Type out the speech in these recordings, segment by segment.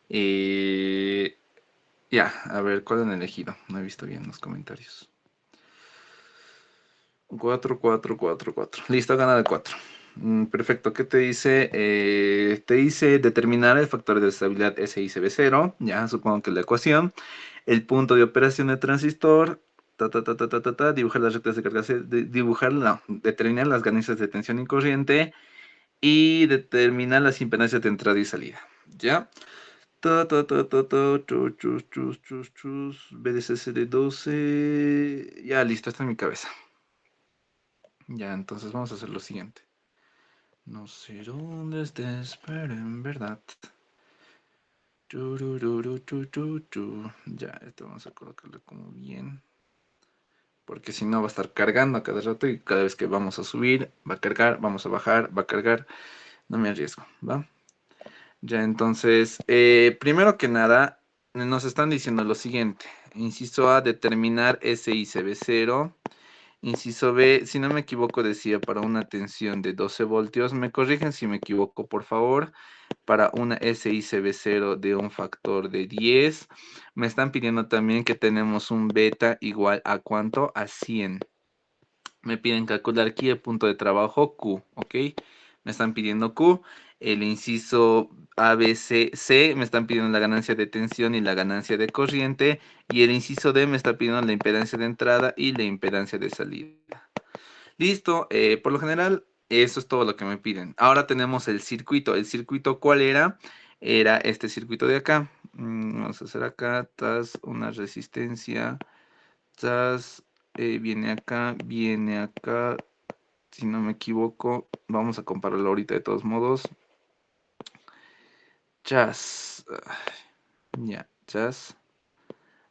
Eh, ya, a ver, ¿cuál han elegido? No he visto bien los comentarios. 4 4 4 4. Listo, gana de 4. Perfecto, ¿qué te dice? Te dice determinar el factor de estabilidad SICB0, ya supongo que la ecuación, el punto de operación del transistor, dibujar las rectas de carga, determinar las ganancias de tensión y corriente y determinar las impedancias de entrada y salida, ¿ya? BDCC de 12. Ya, listo, está en mi cabeza. Ya, entonces vamos a hacer lo siguiente. No sé dónde estés, pero en verdad. Ya, esto vamos a colocarlo como bien. Porque si no va a estar cargando a cada rato y cada vez que vamos a subir, va a cargar, vamos a bajar, va a cargar. No me arriesgo, ¿va? Ya, entonces, primero que nada, nos están diciendo lo siguiente. Inciso A, determinar SICB0. Inciso B, si no me equivoco, decía para una tensión de 12 voltios. Me corrigen si me equivoco, por favor. Para una SICB0 de un factor de 10. Me están pidiendo también que tenemos un beta igual a ¿cuánto? A 100. Me piden calcular aquí el punto de trabajo Q, ¿ok? Me están pidiendo Q. El inciso ABC me están pidiendo la ganancia de tensión y la ganancia de corriente. Y el inciso D me está pidiendo la impedancia de entrada y la impedancia de salida. Listo, por lo general, eso es todo lo que me piden. Ahora tenemos el circuito. ¿El circuito cuál era? Era este circuito de acá. Vamos a hacer acá, tras una resistencia, tras viene acá, si no me equivoco. Vamos a compararlo ahorita de todos modos. Chas, ya, chas.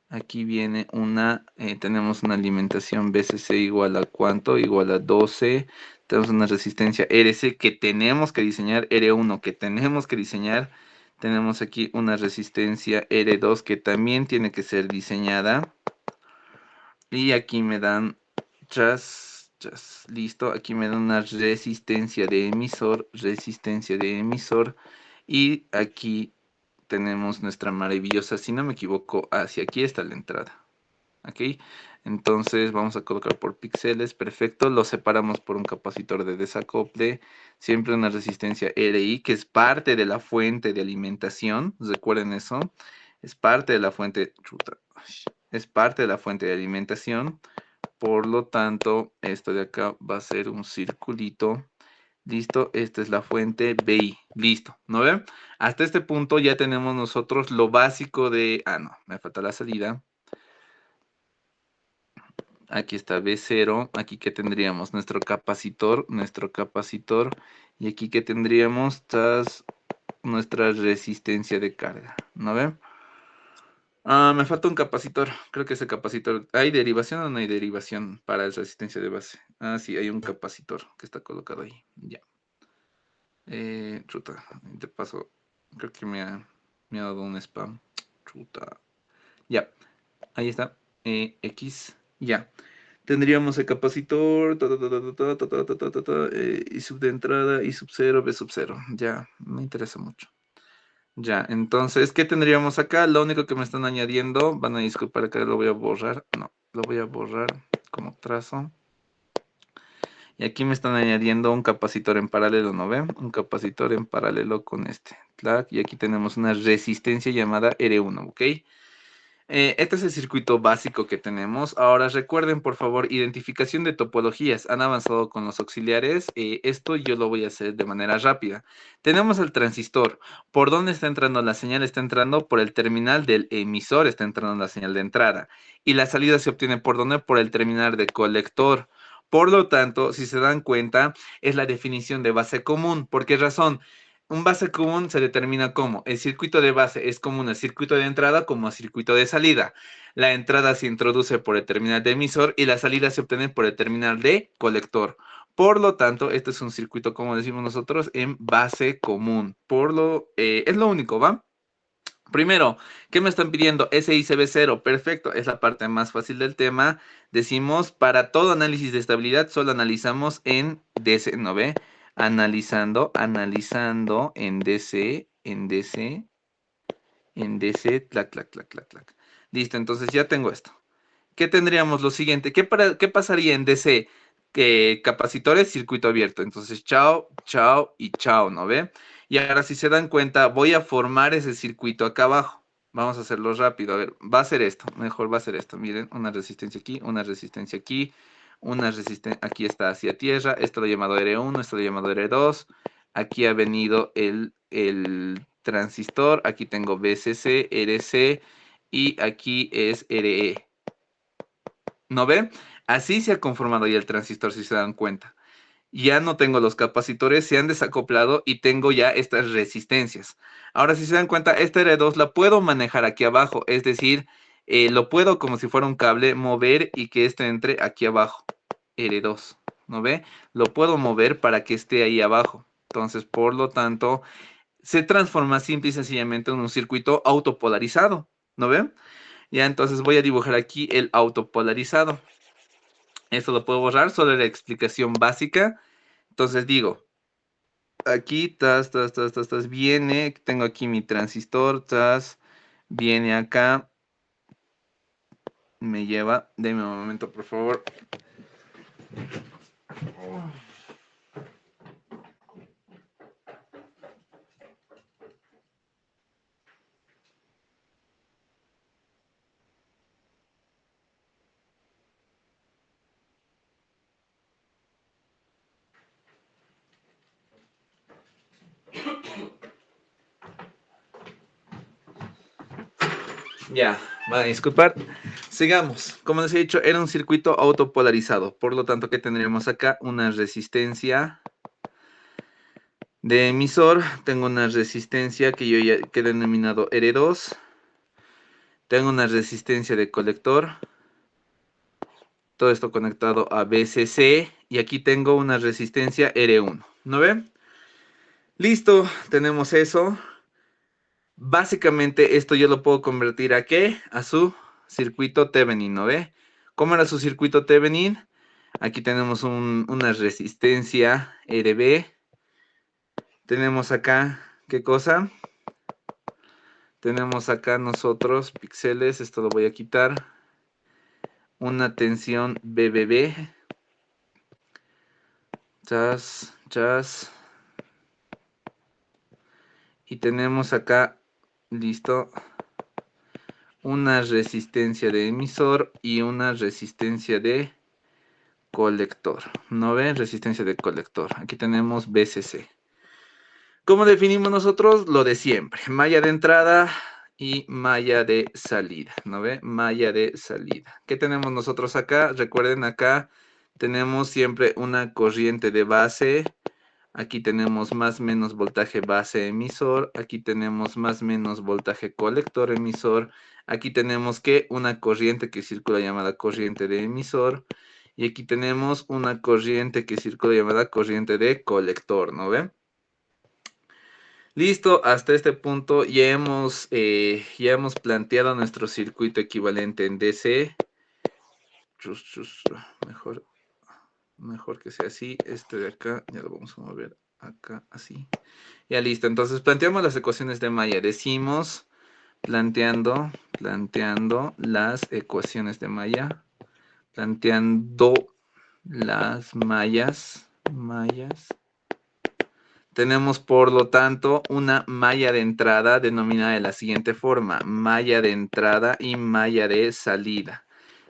Aquí viene tenemos una alimentación BCC igual a ¿cuánto? Igual a 12. Tenemos una resistencia RC que tenemos que diseñar, R1 que tenemos que diseñar. Tenemos aquí una resistencia R2 que también tiene que ser diseñada. Y aquí me dan, listo, aquí me dan una resistencia de emisor. Y aquí tenemos nuestra maravillosa, si no me equivoco, hacia aquí está la entrada. ¿Ok? Entonces vamos a colocar por píxeles, perfecto, lo separamos por un capacitor de desacople, siempre una resistencia RI, que es parte de la fuente de alimentación, recuerden eso, es parte de la fuente, es parte de la fuente de alimentación, por lo tanto, esto de acá va a ser un circulito. Listo, esta es la fuente BI. Listo, ¿no ven? Hasta este punto ya tenemos nosotros lo básico de... Ah, no, me falta la salida. Aquí está B0. Aquí que tendríamos nuestro capacitor. Y aquí que tendríamos nuestra resistencia de carga, ¿no ven? Me falta un capacitor. Creo que ese capacitor... ¿Hay derivación o no hay derivación para la resistencia de base? Ah, sí, hay un capacitor que está colocado ahí. Ya. Chuta, de paso, creo que me ha dado un spam. Chuta. Ya, ahí está. X, ya. Tendríamos el capacitor, y sub de entrada, y sub 0, B sub 0. Ya, me interesa mucho. Ya, entonces, ¿qué tendríamos acá? Lo único que me están añadiendo, van a disculpar acá, lo voy a borrar. No, lo voy a borrar como trazo. Y aquí me están añadiendo un capacitor en paralelo, ¿no ven? Un capacitor en paralelo con este. Y aquí tenemos una resistencia llamada R1, ¿ok? Este es el circuito básico que tenemos. Ahora recuerden, por favor, identificación de topologías. Han avanzado con los auxiliares. Esto yo lo voy a hacer de manera rápida. Tenemos el transistor. ¿Por dónde está entrando la señal? Está entrando por el terminal del emisor, está entrando la señal de entrada. Y la salida se obtiene ¿por dónde? Por el terminal de colector. Por lo tanto, si se dan cuenta, es la definición de base común. ¿Por qué razón? Un base común se determina como el circuito de base es común al circuito de entrada como al circuito de salida. La entrada se introduce por el terminal de emisor y la salida se obtiene por el terminal de colector. Por lo tanto, este es un circuito, como decimos nosotros, en base común. Es lo único, ¿va? Primero, ¿qué me están pidiendo? SICB0, perfecto, es la parte más fácil del tema. Decimos, para todo análisis de estabilidad, solo analizamos en DC, ¿no ve? Analizando en DC, en DC, clac, clac, clac, clac, clac. Listo, entonces ya tengo esto. ¿Qué tendríamos lo siguiente? ¿Qué pasaría en DC? Que capacitores, circuito abierto. Entonces, chao, chao y chao, ¿no ve? Y ahora, si se dan cuenta, voy a formar ese circuito acá abajo. Vamos a hacerlo rápido. A ver, va a ser esto. Mejor va a ser esto. Miren, una resistencia aquí, una resistencia aquí, una resistencia. Aquí está hacia tierra. Esto lo he llamado R1, esto lo he llamado R2. Aquí ha venido el transistor. Aquí tengo BCC, RC y aquí es RE. ¿No ven? Así se ha conformado ya el transistor, si se dan cuenta. Ya no tengo los capacitores, se han desacoplado y tengo ya estas resistencias. Ahora, si se dan cuenta, esta R2 la puedo manejar aquí abajo, es decir, lo puedo como si fuera un cable mover y que esto entre aquí abajo. R2, ¿no ve? Lo puedo mover para que esté ahí abajo. Entonces, por lo tanto, se transforma simple y sencillamente en un circuito autopolarizado, ¿no ven? Ya entonces voy a dibujar aquí el autopolarizado. Esto lo puedo borrar, solo la explicación básica. Entonces digo, aquí, viene, tengo aquí mi transistor, viene acá, me lleva, denme un momento, por favor. Ya, van a disculpar. Sigamos. Como les he dicho, era un circuito autopolarizado. Por lo tanto, ¿qué tendríamos acá? Una resistencia de emisor. Tengo una resistencia que yo ya he denominado R2. Tengo una resistencia de colector. Todo esto conectado a BCC. Y aquí tengo una resistencia R1. ¿No ven? Listo, tenemos eso. Básicamente esto yo lo puedo convertir a ¿qué? A su circuito Thevenin, ¿no ve? ¿Cómo era su circuito Thevenin? Aquí tenemos una resistencia RB. Tenemos acá, ¿qué cosa? Tenemos acá nosotros píxeles, esto lo voy a quitar. Una tensión BBB. Chas, chas. Y tenemos acá, listo, una resistencia de emisor y una resistencia de colector. ¿No ven? Resistencia de colector. Aquí tenemos BCC. ¿Cómo definimos nosotros? Lo de siempre. Malla de entrada y malla de salida. ¿No ve? Malla de salida. ¿Qué tenemos nosotros acá? Recuerden, acá tenemos siempre una corriente de base. Aquí tenemos más menos voltaje base emisor. Aquí tenemos más menos voltaje colector emisor. Aquí tenemos que una corriente que circula llamada corriente de emisor. Y aquí tenemos una corriente que circula llamada corriente de colector, ¿no ven? Listo, hasta este punto ya hemos planteado nuestro circuito equivalente en DC. Mejor que sea así. Este de acá ya lo vamos a mover acá así. Ya listo, entonces planteamos las ecuaciones de Maya. Decimos, planteando las ecuaciones de Maya. Planteando las mallas. Tenemos, por lo tanto, una malla de entrada denominada de la siguiente forma. Malla de entrada y malla de salida.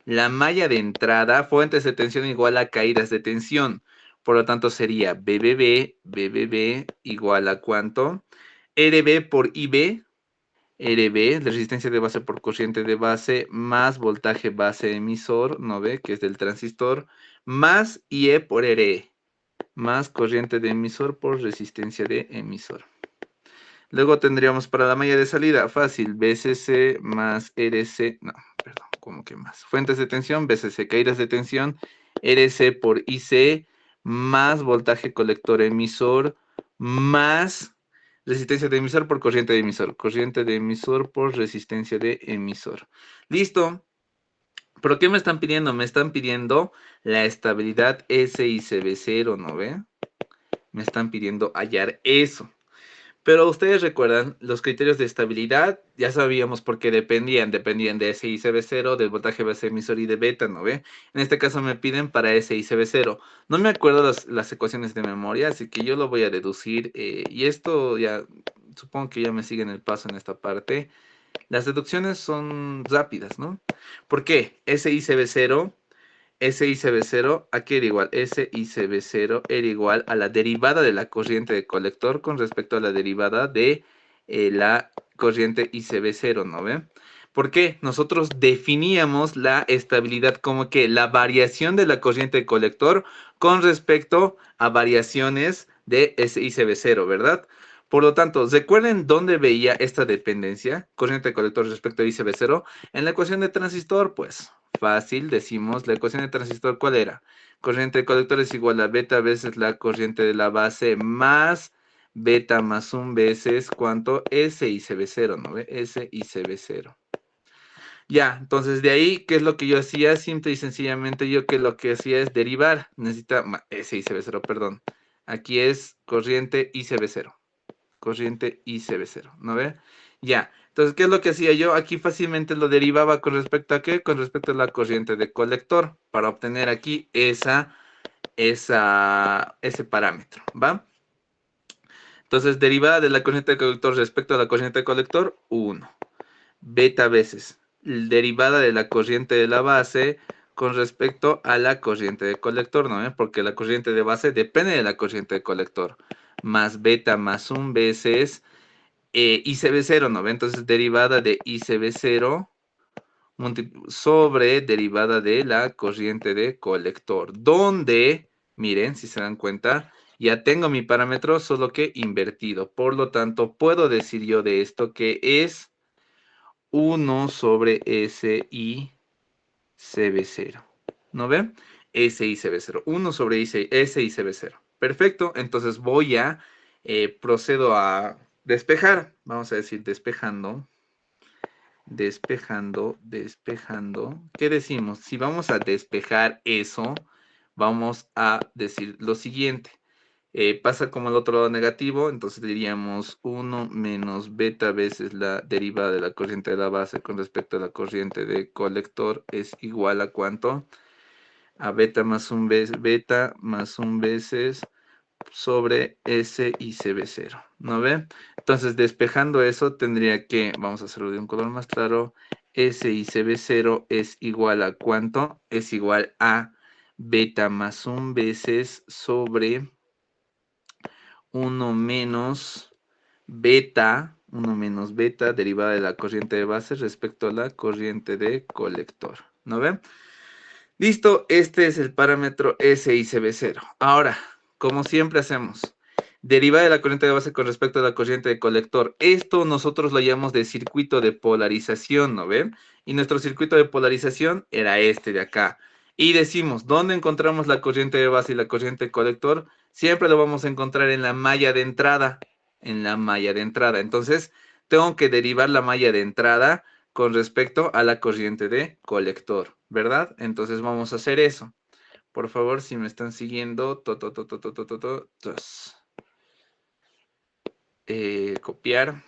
La malla de entrada, fuentes de tensión igual a caídas de tensión. Por lo tanto, sería BBB igual a ¿cuánto? RB por IB. RB, la resistencia de base por corriente de base, más voltaje base emisor, ¿no ve? Que es del transistor, más IE por RE, más corriente de emisor por resistencia de emisor. Luego tendríamos para la malla de salida, fácil, BCC más RC, no, perdón, ¿cómo que más? Fuentes de tensión, BCC, caídas de tensión, RC por IC, más voltaje colector emisor, más resistencia de emisor por corriente de emisor por resistencia de emisor. Listo. ¿Pero qué me están pidiendo? Me están pidiendo la estabilidad SICB0, ¿no ve? Me están pidiendo hallar eso. Pero ustedes recuerdan, los criterios de estabilidad, ya sabíamos por qué dependían de SICB0, del voltaje base emisor y de beta, ¿no ve? En este caso me piden para SICB0. No me acuerdo las ecuaciones de memoria, así que yo lo voy a deducir, y esto ya, supongo que ya me siguen el paso en esta parte. Las deducciones son rápidas, ¿no? ¿Por qué? SICB0, ¿a qué era igual? SICB0 era igual a la derivada de la corriente de colector con respecto a la derivada de la corriente ICB0, ¿no ve? ¿Por qué? Nosotros definíamos la estabilidad como que la variación de la corriente de colector con respecto a variaciones de SICB0, ¿verdad? Por lo tanto, ¿recuerden dónde veía esta dependencia? Corriente de colector respecto a ICB0. En la ecuación de transistor, pues fácil, decimos, la ecuación de transistor, ¿cuál era? Corriente de colector es igual a beta veces la corriente de la base más beta más 1 veces, ¿cuánto? S y CB0, ¿no ve? S y CB0. Ya, entonces de ahí, ¿qué es lo que yo hacía? Simple y sencillamente yo que lo que hacía es derivar. Necesita S y CB0, perdón. Aquí es corriente ICB0. Corriente ICB0, ¿no ve? Ya, entonces, ¿qué es lo que hacía yo? Aquí fácilmente lo derivaba con respecto a ¿qué? Con respecto a la corriente de colector, para obtener aquí ese parámetro, ¿va? Entonces, derivada de la corriente de colector respecto a la corriente de colector, 1. Beta veces, derivada de la corriente de la base con respecto a la corriente de colector, ¿no? Porque la corriente de base depende de la corriente de colector. Más beta más 1 veces ICB0, ¿no? Entonces, derivada de ICB0 sobre derivada de la corriente de colector, donde, miren, si se dan cuenta, ya tengo mi parámetro, solo que invertido. Por lo tanto, puedo decir yo de esto que es 1 sobre SICB0. ¿No ven? SICB0. 1 sobre SICB0. Perfecto. Entonces voy a, procedo a despejar. Vamos a decir despejando. Despejando. ¿Qué decimos? Si vamos a despejar eso, vamos a decir lo siguiente. Pasa como el otro lado negativo, entonces diríamos 1 menos beta veces la derivada de la corriente de la base con respecto a la corriente de colector es igual a ¿cuánto? A beta más un veces sobre S y CB0, ¿no ve? Entonces, despejando eso, tendría que, vamos a hacerlo de un color más claro, S y CB0 es igual a ¿cuánto? Es igual a beta más 1 veces sobre 1 menos beta, derivada de la corriente de base respecto a la corriente de colector, ¿no ven? Listo, este es el parámetro S y CB0. Ahora, como siempre hacemos, derivada de la corriente de base con respecto a la corriente de colector. Esto nosotros lo llamamos de circuito de polarización, ¿no ven? Y nuestro circuito de polarización era este de acá. Y decimos, ¿dónde encontramos la corriente de base y la corriente de colector? Siempre lo vamos a encontrar en la malla de entrada. En la malla de entrada. Entonces, tengo que derivar la malla de entrada con respecto a la corriente de colector, ¿verdad? Entonces vamos a hacer eso. Por favor, si me están siguiendo, copiar.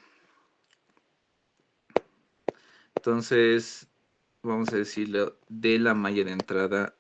Entonces, vamos a decirlo de la malla de entrada,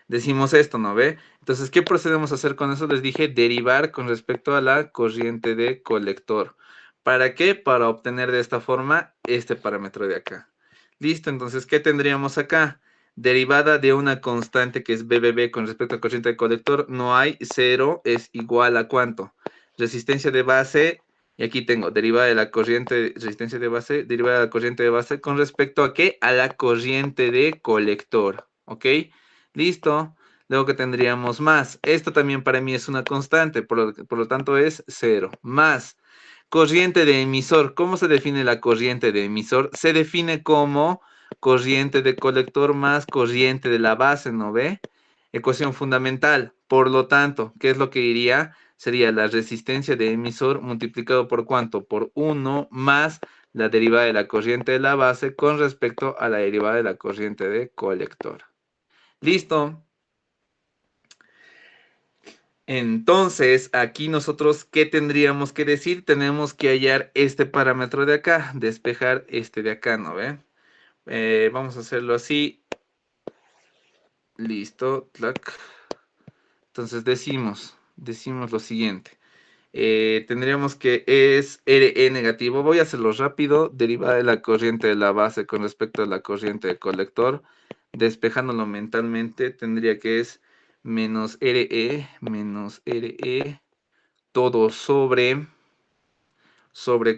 Decimos esto, ¿no ve? Entonces, ¿qué procedemos a hacer con eso? Les dije derivar con respecto a la corriente de colector. ¿Para qué? Para obtener de esta forma este parámetro de acá. Listo, entonces, ¿qué tendríamos acá? Derivada de una constante que es BBB con respecto a corriente de colector, no hay, 0 es igual a ¿cuánto? Resistencia de base, y aquí tengo derivada de la corriente, resistencia de base, derivada de la corriente de base con respecto a ¿qué? A la corriente de colector, ¿ok? Listo. Luego que tendríamos más. Esto también para mí es una constante, por lo tanto es 0. Más corriente de emisor. ¿Cómo se define la corriente de emisor? Se define como corriente de colector más corriente de la base, ¿no ve? Ecuación fundamental. Por lo tanto, ¿qué es lo que iría? Sería la resistencia de emisor multiplicado por ¿cuánto? Por 1 más la derivada de la corriente de la base con respecto a la derivada de la corriente de colector. Listo. Entonces, aquí nosotros, ¿qué tendríamos que decir? Tenemos que hallar este parámetro de acá, despejar este de acá, ¿no ve? Vamos a hacerlo así. Listo. Clac. Entonces decimos lo siguiente. Tendríamos que es RE negativo. Voy a hacerlo rápido. Derivada de la corriente de la base con respecto a la corriente del colector. Despejándolo mentalmente, tendría que es menos RE todo sobre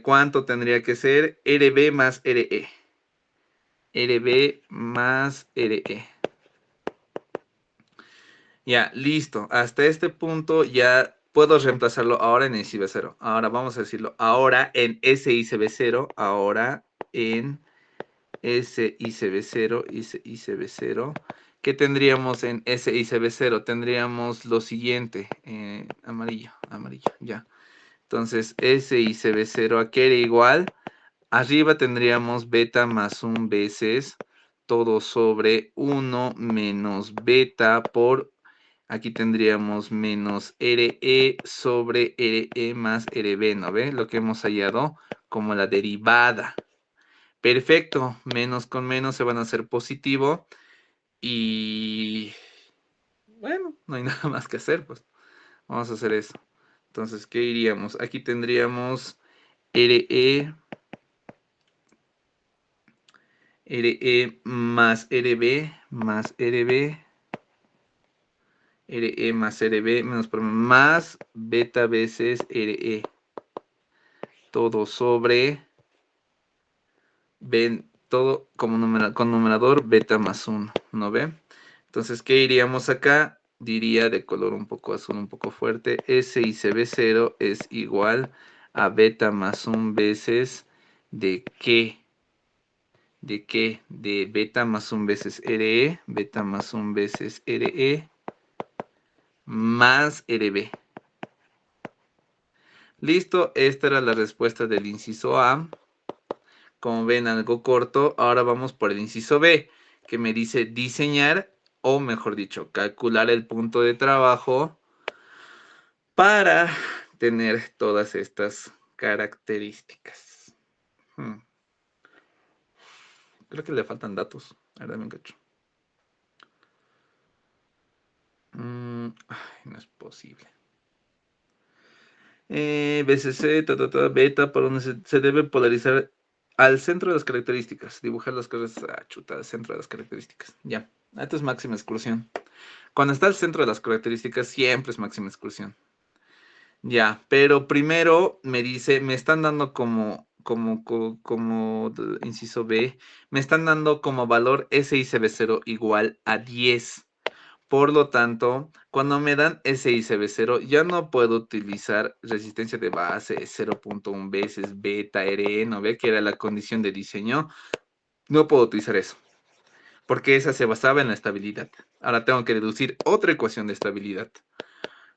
cuánto tendría que ser RB más RE. RB más RE. Ya, listo. Hasta este punto ya puedo reemplazarlo ahora en SIB0. Ahora vamos a decirlo. Ahora en SICB0. Ahora en SICB0. SICB0. ¿Qué tendríamos en SICB0? Tendríamos lo siguiente. Amarillo, ya. Entonces, SICB0, ¿a qué era igual? Arriba tendríamos beta más 1 veces todo sobre 1 menos beta por, aquí tendríamos menos RE sobre RE más RB, ¿no ve? Lo que hemos hallado como la derivada. Perfecto, menos con menos se van a hacer positivo y bueno, no hay nada más que hacer, pues vamos a hacer eso. Entonces, ¿qué iríamos? Aquí tendríamos RE más RB más RB, RE más RB menos por más beta veces RE. Todo sobre, ven, todo como con numerador beta más 1, ¿no ve? Entonces, ¿qué iríamos acá? Diría de color un poco azul, un poco fuerte, SICB0 es igual a beta más 1 veces de qué. ¿De qué? De beta más 1 veces RE, beta más 1 veces RE, más RB. Listo, esta era la respuesta del inciso A. Como ven, algo corto. Ahora vamos por el inciso B, que me dice diseñar, o mejor dicho, calcular el punto de trabajo para tener todas estas características. Creo que le faltan datos. A ver, dame un cacho. Ay, no es posible. BCC, beta, por donde se debe polarizar al centro de las características. Dibujar las cosas, chuta, al centro de las características. Ya, esto es máxima exclusión. Cuando está al centro de las características, siempre es máxima exclusión. Ya, pero primero me dice, me están dando como inciso B, me están dando como valor SICB0 igual a 10. Por lo tanto, cuando me dan SICB0, ya no puedo utilizar resistencia de base 0.1 veces beta RE, ¿no ve? Que era la condición de diseño. No puedo utilizar eso, porque esa se basaba en la estabilidad. Ahora tengo que deducir otra ecuación de estabilidad,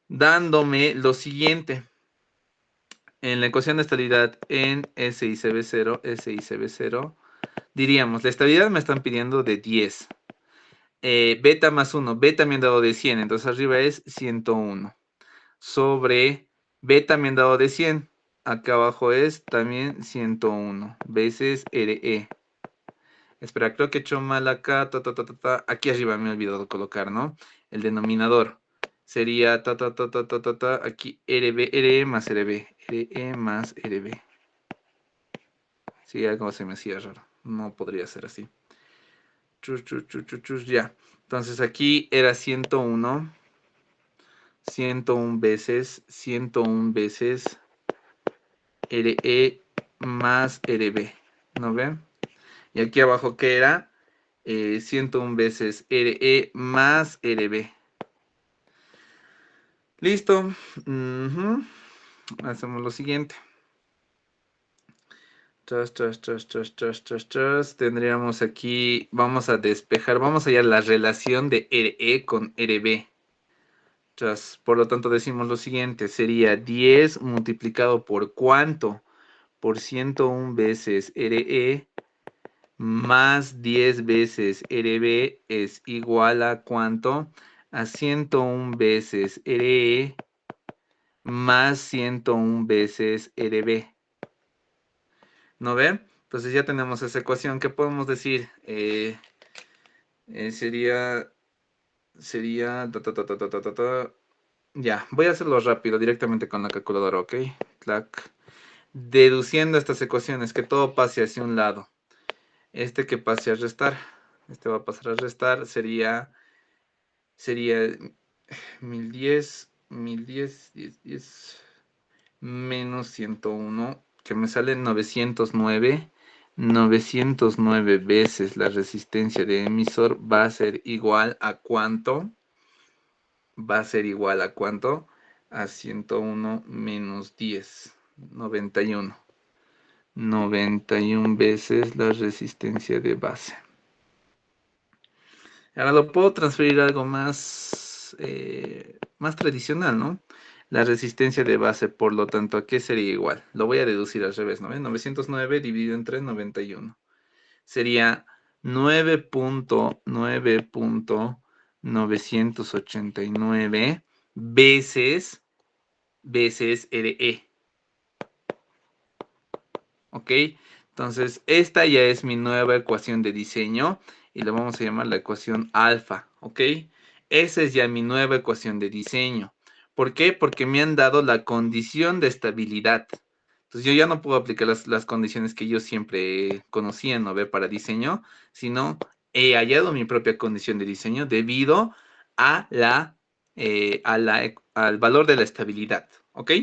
dándome lo siguiente. En la ecuación de estabilidad en SICB0, diríamos, la estabilidad me están pidiendo de 10. Beta más 1, beta me han dado de 100, entonces arriba es 101. Sobre beta me han dado de 100, acá abajo es también 101 veces RE. Espera, creo que he hecho mal acá, aquí arriba me he olvidado colocar, ¿no? El denominador sería aquí RE más RB, RE más RB. Sí, algo se me hacía raro, no podría ser así. Ya. Entonces aquí era 101 veces RE más RB, ¿no ven? Y aquí abajo que era 101 veces RE más RB. Listo. Hacemos lo siguiente. Tendríamos aquí, vamos a despejar, vamos a hallar la relación de RE con RB. Por lo tanto decimos lo siguiente, sería 10 multiplicado por ¿cuánto? Por 101 veces RE más 10 veces RB es igual a ¿cuánto? A 101 veces RE más 101 veces RB. ¿No ve? Entonces ya tenemos esa ecuación. ¿Qué podemos decir? Sería... Ya, voy a hacerlo rápido, directamente con la calculadora, ¿ok? Clac. Deduciendo estas ecuaciones, que todo pase hacia un lado. Este que pase a restar. Este va a pasar a restar. Sería 1010, 1010 menos 101, que me sale 909. 909 veces la resistencia de emisor va a ser igual a ¿cuánto? Va a ser igual a ¿cuánto? A 101 menos 10, 91. 91 veces la resistencia de base. Ahora lo puedo transferir a algo más, más tradicional, ¿no? La resistencia de base, por lo tanto, ¿a qué sería igual? Lo voy a deducir al revés, ¿no? 909 dividido entre 91. Sería 9.989 veces RE. ¿Ok? Entonces, esta ya es mi nueva ecuación de diseño y la vamos a llamar la ecuación alfa, ¿ok? Esa es ya mi nueva ecuación de diseño. ¿Por qué? Porque me han dado la condición de estabilidad. Entonces, yo ya no puedo aplicar las condiciones que yo siempre conocía, ¿no ve? Para diseño, sino he hallado mi propia condición de diseño debido a al valor de la estabilidad, ¿ok?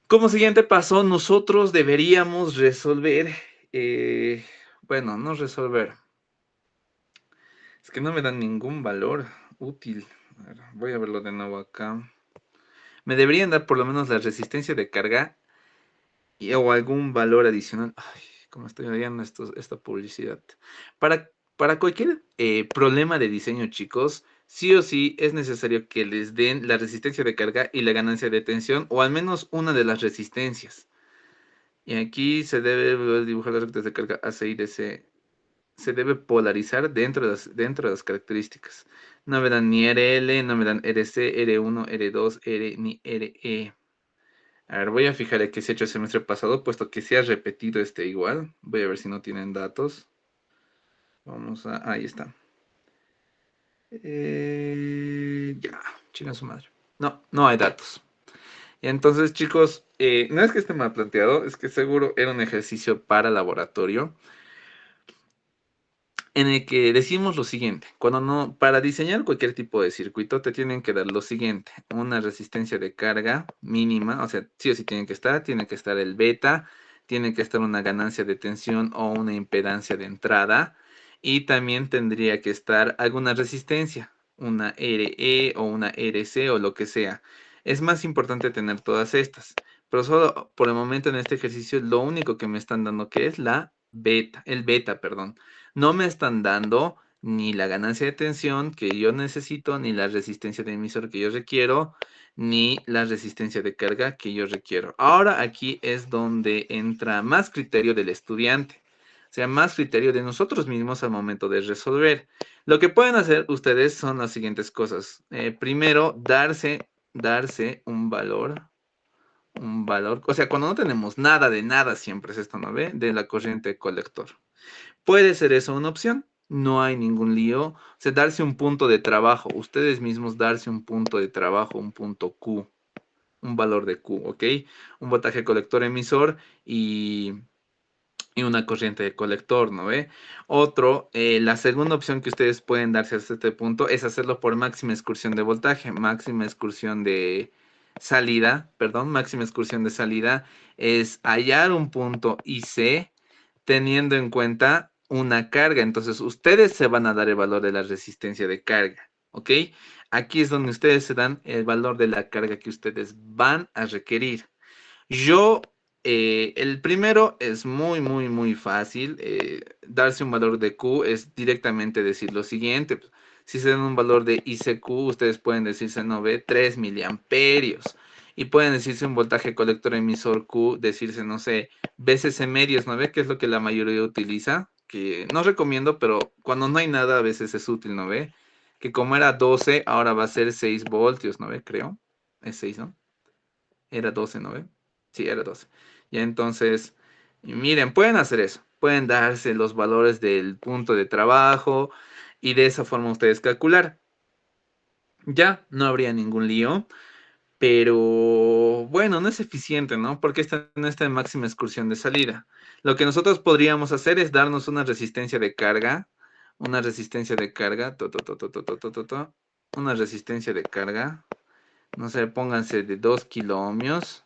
Como siguiente paso, nosotros deberíamos resolver, bueno, no resolver, es que no me dan ningún valor útil. A ver, voy a verlo de nuevo acá. Me deberían dar por lo menos la resistencia de carga o algún valor adicional. Ay, como estoy odiando esta publicidad. Para cualquier problema de diseño, chicos, sí o sí es necesario que les den la resistencia de carga y la ganancia de tensión, o al menos una de las resistencias. Y aquí se debe dibujar las rectas de carga AC y DC. Se debe polarizar dentro de las características. No me dan ni RL, no me dan RC, R1, R2, R ni RE. A ver, voy a fijar que se ha hecho el semestre pasado, puesto que se ha repetido este igual. Voy a ver si no tienen datos. Vamos a... Ahí está. Ya, chinga su madre. No, no hay datos. Entonces, chicos, no es que esté mal planteado, es que seguro era un ejercicio para laboratorio, en el que decimos lo siguiente: para diseñar cualquier tipo de circuito te tienen que dar lo siguiente: una resistencia de carga mínima, o sea, sí o sí tiene que estar el beta, tiene que estar una ganancia de tensión o una impedancia de entrada, y también tendría que estar alguna resistencia, una RE o una RC o lo que sea. Es más importante tener todas estas, pero solo por el momento en este ejercicio lo único que me están dando que es el beta, perdón. No me están dando ni la ganancia de tensión que yo necesito, ni la resistencia de emisor que yo requiero, ni la resistencia de carga que yo requiero. Ahora aquí es donde entra más criterio del estudiante, o sea, más criterio de nosotros mismos al momento de resolver. Lo que pueden hacer ustedes son las siguientes cosas. Primero, darse un valor, o sea, cuando no tenemos nada de nada, siempre es esto, ¿no ve? De la corriente colector. Puede ser eso una opción, no hay ningún lío. O sea, darse un punto de trabajo, ustedes mismos darse un punto de trabajo, un punto Q, un valor de Q, ¿ok? Un voltaje colector emisor y una corriente de colector, ¿no ve? La segunda opción que ustedes pueden darse hasta este punto es hacerlo por máxima excursión de voltaje, máxima excursión de salida, perdón, máxima excursión de salida es hallar un punto IC teniendo en cuenta una carga. Entonces, ustedes se van a dar el valor de la resistencia de carga, ¿ok? Aquí es donde ustedes se dan el valor de la carga que ustedes van a requerir. Yo, el primero es muy fácil. Darse un valor de Q es directamente decir lo siguiente. Si se dan un valor de ICQ, ustedes pueden decirse, no ve, 3 miliamperios. Y pueden decirse un voltaje colector emisor Q, decirse, no sé, VCC medios, ¿no ve? Que es lo que la mayoría utiliza. Que no recomiendo, pero cuando no hay nada, a veces es útil, ¿no ve? Que como era 12, ahora va a ser 6 voltios, ¿no ve? Creo. Es 6, ¿no? Era 12, ¿no ve? Sí, era 12. Y entonces, miren, pueden hacer eso. Pueden darse los valores del punto de trabajo y de esa forma ustedes calcular. Ya, no habría ningún lío. Pero bueno, no es eficiente, ¿no? Porque esta no está en máxima excursión de salida. Lo que nosotros podríamos hacer es darnos una resistencia de carga. Una resistencia de carga. Una resistencia de carga. No sé, pónganse de 2 kiloohmios.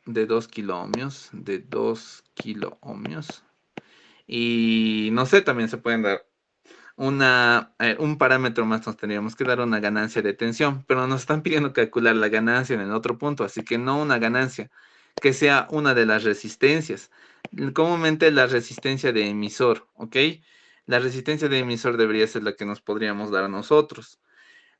De 2 kiloohmios. De 2 kiloohmios. Y no sé, también se pueden dar un parámetro más, nos tendríamos que dar una ganancia de tensión, pero nos están pidiendo calcular la ganancia en el otro punto, así que no una ganancia, que sea una de las resistencias. Comúnmente la resistencia de emisor, ¿ok? La resistencia de emisor debería ser la que nos podríamos dar a nosotros.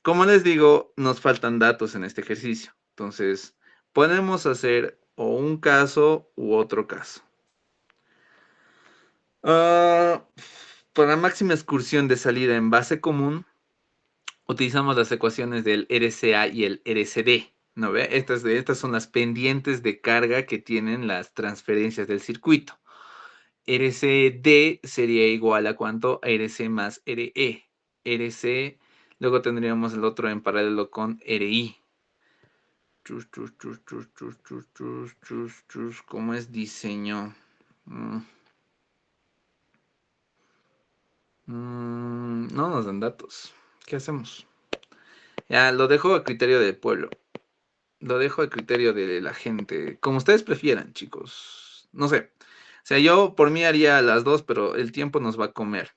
Como les digo, nos faltan datos en este ejercicio, entonces podemos hacer o un caso u otro caso. Para máxima excursión de salida en base común, utilizamos las ecuaciones del RCA y el RCD, ¿no ve? Estas son las pendientes de carga que tienen las transferencias del circuito. RCD sería igual a ¿cuánto? A RC más RE. RC, luego tendríamos el otro en paralelo con RI. ¿Cómo es diseño? No nos dan datos. ¿Qué hacemos? Ya, lo dejo a criterio del pueblo. Lo dejo a criterio de la gente. Como ustedes prefieran, chicos. No sé. O sea, yo por mí haría las dos, pero el tiempo nos va a comer.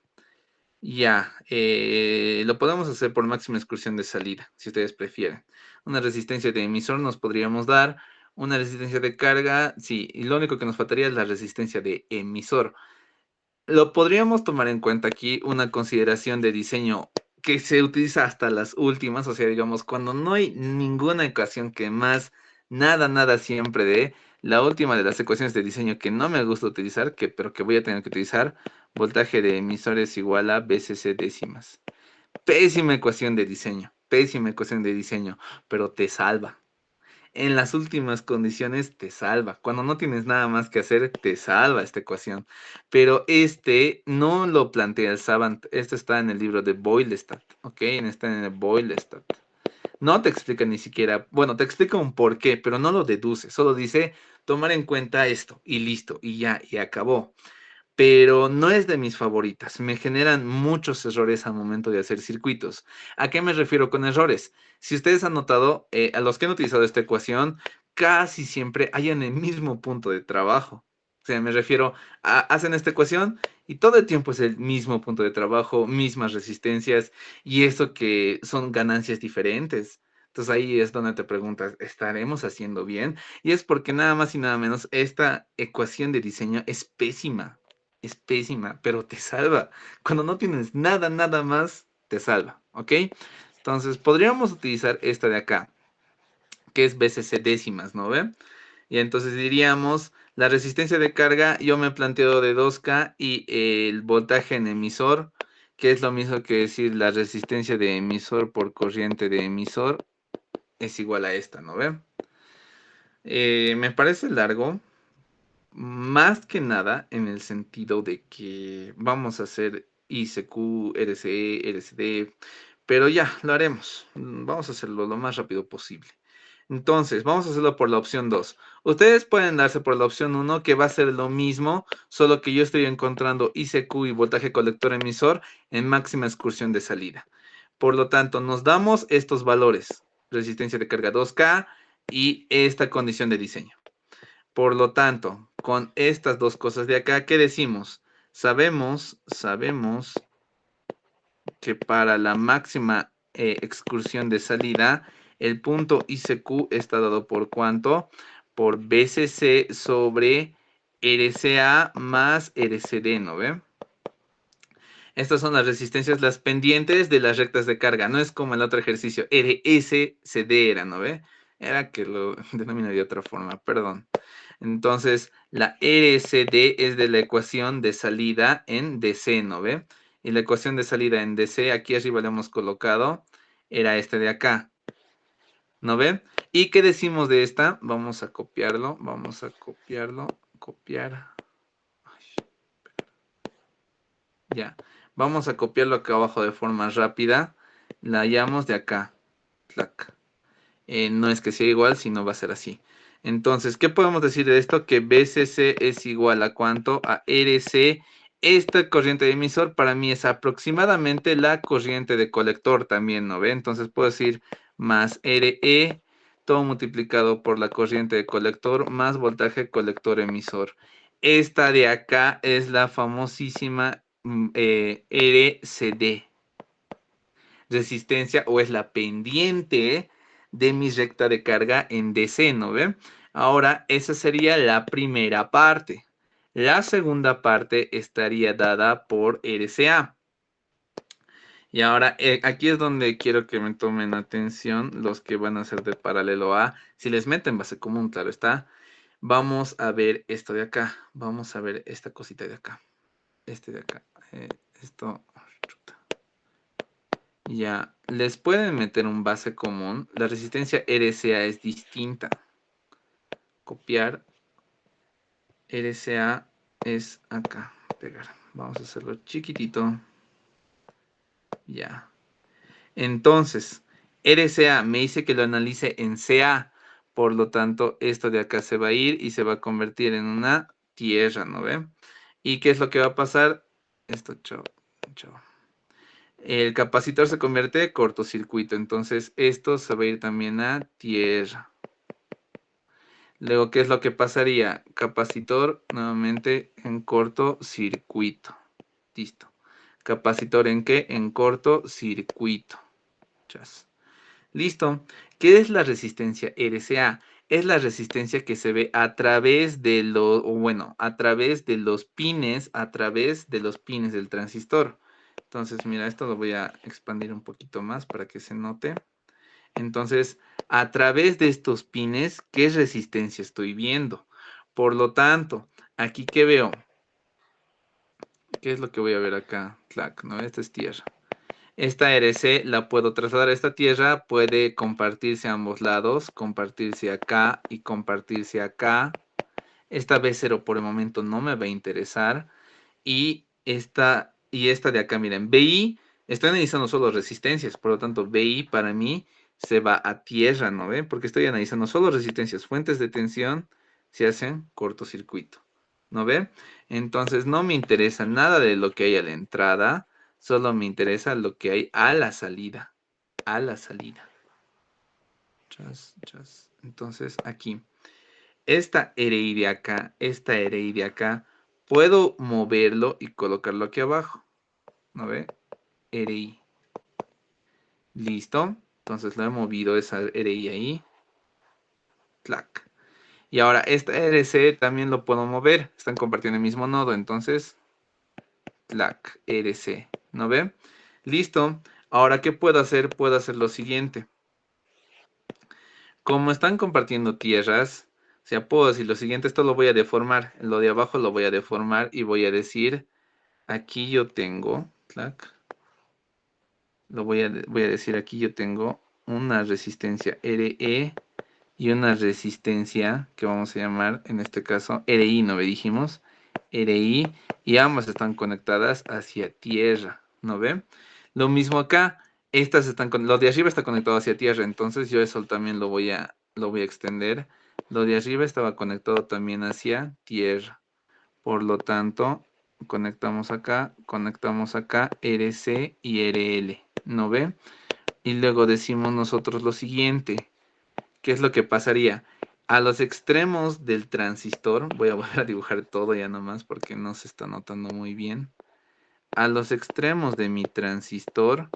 Ya. Lo podemos hacer por máxima excursión de salida, si ustedes prefieren. Una resistencia de emisor nos podríamos dar. Una resistencia de carga, sí. Y lo único que nos faltaría es la resistencia de emisor. Lo podríamos tomar en cuenta aquí una consideración de diseño que se utiliza hasta las últimas, o sea, digamos, cuando no hay ninguna ecuación que más nada siempre dé, la última de las ecuaciones de diseño que no me gusta utilizar, pero que voy a tener que utilizar, voltaje de emisores igual a BCC décimas. Pésima ecuación de diseño, pero te salva. En las últimas condiciones te salva. Cuando no tienes nada más que hacer, te salva esta ecuación. Pero este no lo plantea el Savant. Esto está en el libro de Boylestad. ¿Ok? Está en el Boylestad. No te explica ni siquiera, bueno, te explica un por qué, pero no lo deduce. Solo dice tomar en cuenta esto y listo. Y ya, y acabó. Pero no es de mis favoritas. Me generan muchos errores al momento de hacer circuitos. ¿A qué me refiero con errores? Si ustedes han notado, a los que han utilizado esta ecuación, casi siempre hay en el mismo punto de trabajo. O sea, me refiero a, hacen esta ecuación y todo el tiempo es el mismo punto de trabajo, mismas resistencias y eso que son ganancias diferentes. Entonces ahí es donde te preguntas, ¿estaremos haciendo bien? Y es porque nada más y nada menos esta ecuación de diseño es pésima. Es pésima, pero te salva. Cuando no tienes nada más, te salva, ¿ok? Entonces, podríamos utilizar esta de acá, que es BCC décimas, ¿no ve? Y entonces diríamos, la resistencia de carga, yo me planteo de 2K y el voltaje en emisor, que es lo mismo que decir la resistencia de emisor por corriente de emisor, es igual a esta, ¿no ve? Me parece largo, más que nada en el sentido de que vamos a hacer ICQ, RCE, RCD, pero ya, lo haremos. Vamos a hacerlo lo más rápido posible. Entonces, vamos a hacerlo por la opción 2. Ustedes pueden darse por la opción 1, que va a ser lo mismo, solo que yo estoy encontrando ICQ y voltaje colector emisor en máxima excursión de salida. Por lo tanto, nos damos estos valores, resistencia de carga 2K y esta condición de diseño. Por lo tanto, con estas dos cosas de acá, ¿qué decimos? Sabemos que para la máxima excursión de salida, el punto ICQ está dado por ¿cuánto? Por BCC sobre RCA más RCD, ¿no ve? Estas son las resistencias, las pendientes de las rectas de carga. No es como el otro ejercicio, RSCD era, ¿no ve? Era que lo denomina de otra forma, perdón. Entonces, la RCD es de la ecuación de salida en DC, ¿no ve? Y la ecuación de salida en DC, aquí arriba le hemos colocado, era este de acá. ¿No ve? ¿Y qué decimos de esta? Vamos a copiarlo, copiar. Ya, vamos a copiarlo acá abajo de forma rápida. La hallamos de acá. Clac. No es que sea igual, sino va a ser así. Entonces, ¿qué podemos decir de esto? Que BCC es igual a ¿cuánto? A RC. Esta corriente de emisor para mí es aproximadamente la corriente de colector también, ¿no ve? Entonces puedo decir más RE, todo multiplicado por la corriente de colector, más voltaje colector emisor. Esta de acá es la famosísima RCD, resistencia, o es la pendiente de mi recta de carga en DC, ¿no ve? Ahora, esa sería la primera parte. La segunda parte estaría dada por RCA. Y ahora, aquí es donde quiero que me tomen atención los que van a ser de paralelo A. Si les meten base común, claro está. Vamos a ver esto de acá. Vamos a ver esta cosita de acá. Este de acá. Esto. Ya, les pueden meter un base común. La resistencia RCA es distinta. Copiar. RCA es acá. Pegar. Vamos a hacerlo chiquitito. Ya. Entonces, RCA me dice que lo analice en CA. Por lo tanto, esto de acá se va a ir y se va a convertir en una tierra, ¿no ve? ¿Y qué es lo que va a pasar? Esto, chao, chao. El capacitor se convierte en cortocircuito, entonces esto se va a ir también a tierra. Luego, ¿qué es lo que pasaría? Capacitor nuevamente en cortocircuito. Listo. ¿Capacitor en qué? En cortocircuito. Chas. Listo. ¿Qué es la resistencia RCA? Es la resistencia que se ve a través de los, a través de los pines, del transistor. Entonces, mira, esto lo voy a expandir un poquito más para que se note. Entonces, a través de estos pines, ¿qué resistencia estoy viendo? Por lo tanto, aquí ¿qué veo? ¿Qué es lo que voy a ver acá? Clac, ¿no? Esta es tierra. Esta RC la puedo trasladar a esta tierra, puede compartirse a ambos lados, compartirse acá y compartirse acá. Esta B0 por el momento no me va a interesar. Y esta de acá, miren, BI, estoy analizando solo resistencias, por lo tanto, BI para mí se va a tierra, ¿no ven? Porque estoy analizando solo resistencias, fuentes de tensión se hacen cortocircuito, ¿no ven? Entonces, no me interesa nada de lo que hay a la entrada, solo me interesa lo que hay a la salida, a la salida. Chas, chas. Entonces, aquí, esta RI de acá, esta RI de acá, puedo moverlo y colocarlo aquí abajo. ¿No ve? RI. Listo. Entonces lo he movido esa RI ahí. Clac. Y ahora esta RC también lo puedo mover. Están compartiendo el mismo nodo. Entonces, clac, RC. ¿No ve? Listo. Ahora, ¿qué puedo hacer? Puedo hacer lo siguiente. Como están compartiendo tierras, o sea, puedo decir lo siguiente. Esto lo voy a deformar. Lo de abajo lo voy a deformar y voy a decir, aquí yo tengo, clac. Voy a decir, aquí yo tengo una resistencia RE y una resistencia que vamos a llamar en este caso RI, ¿no ve? Dijimos RI, y ambas están conectadas hacia tierra, ¿no ve? Lo mismo acá, estas están lo de arriba está conectado hacia tierra, entonces yo eso también lo voy a extender. Lo de arriba estaba conectado también hacia tierra, por lo tanto conectamos acá, RC y RL, ¿no ve? Y luego decimos nosotros lo siguiente. ¿Qué es lo que pasaría? A los extremos del transistor, voy a volver a dibujar todo ya nomás porque no se está notando muy bien. A los extremos de mi transistor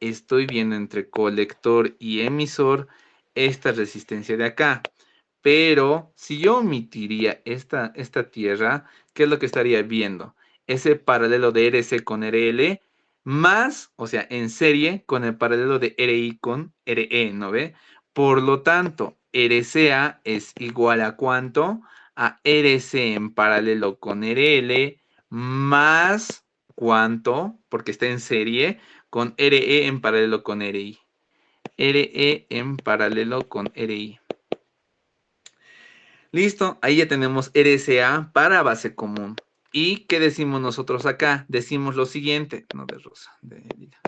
estoy viendo entre colector y emisor esta resistencia de acá. Pero si yo omitiría esta tierra, ¿qué es lo que estaría viendo? Ese paralelo de RC con RL más, o sea, en serie con el paralelo de RI con RE, ¿no ve? Por lo tanto, RCA es igual a ¿cuánto? A RC en paralelo con RL más ¿cuánto? Porque está en serie con RE en paralelo con RI. RE en paralelo con RI. Listo, ahí ya tenemos RSA para base común. ¿Y qué decimos nosotros acá? Decimos lo siguiente, no de rosa, de lila.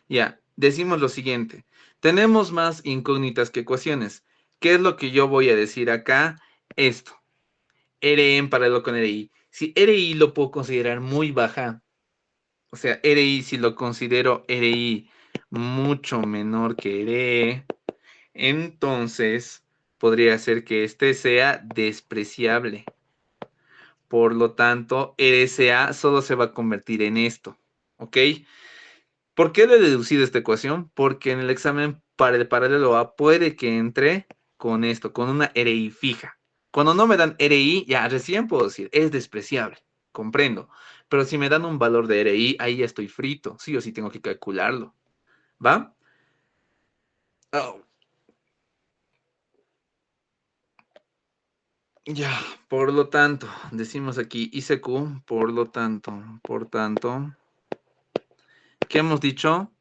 Ya, decimos lo siguiente. Tenemos más incógnitas que ecuaciones. ¿Qué es lo que yo voy a decir acá? Esto. R en paralelo con RI. Si RI lo puedo considerar muy baja, o sea, RI si lo considero RI mucho menor que RE, entonces podría ser que este sea despreciable. Por lo tanto, RSA solo se va a convertir en esto. ¿Ok? ¿Por qué le he deducido esta ecuación? Porque en el examen para el paralelo A puede que entre con esto, con una RI fija. Cuando no me dan RI, ya recién puedo decir, es despreciable. Comprendo. Pero si me dan un valor de RI, ahí ya estoy frito. Sí o sí tengo que calcularlo. ¿Va? Oh, ya, por lo tanto, decimos aquí ICQ, por tanto, ¿qué hemos dicho?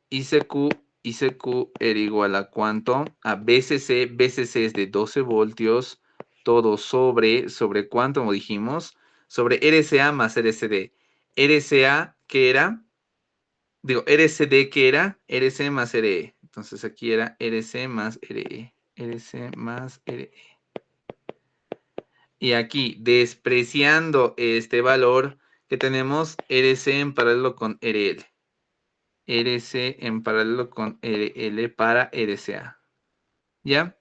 ICQ era igual a ¿cuánto? A BCC, BCC es de 12 voltios, todo ¿sobre cuánto como dijimos? Sobre RCA más RCD. RCA, ¿qué era? Digo, RCD, ¿qué era? RC más RE. Entonces aquí era RC más RE. RC más RE. Y aquí, despreciando este valor que tenemos, RC en paralelo con RL. RC en paralelo con RL para RCA. ¿Ya?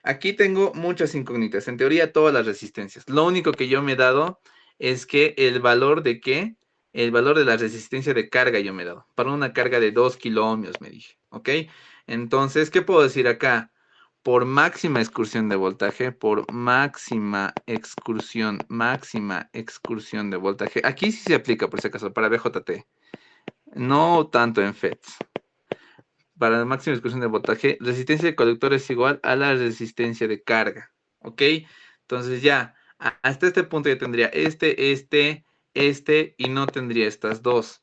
Aquí tengo muchas incógnitas. En teoría, todas las resistencias. Lo único que yo me he dado es que el valor de qué? El valor de la resistencia de carga yo me he dado. Para una carga de 2 kiloohmios, me dije. ¿Ok? Entonces, ¿qué puedo decir acá? Por máxima excursión de voltaje, por máxima excursión de voltaje. Aquí sí se aplica, por si acaso, para BJT. No tanto en FETs. Para la máxima excursión de voltaje, resistencia de colector es igual a la resistencia de carga. ¿Ok? Entonces ya, hasta este punto ya tendría este y no tendría estas dos.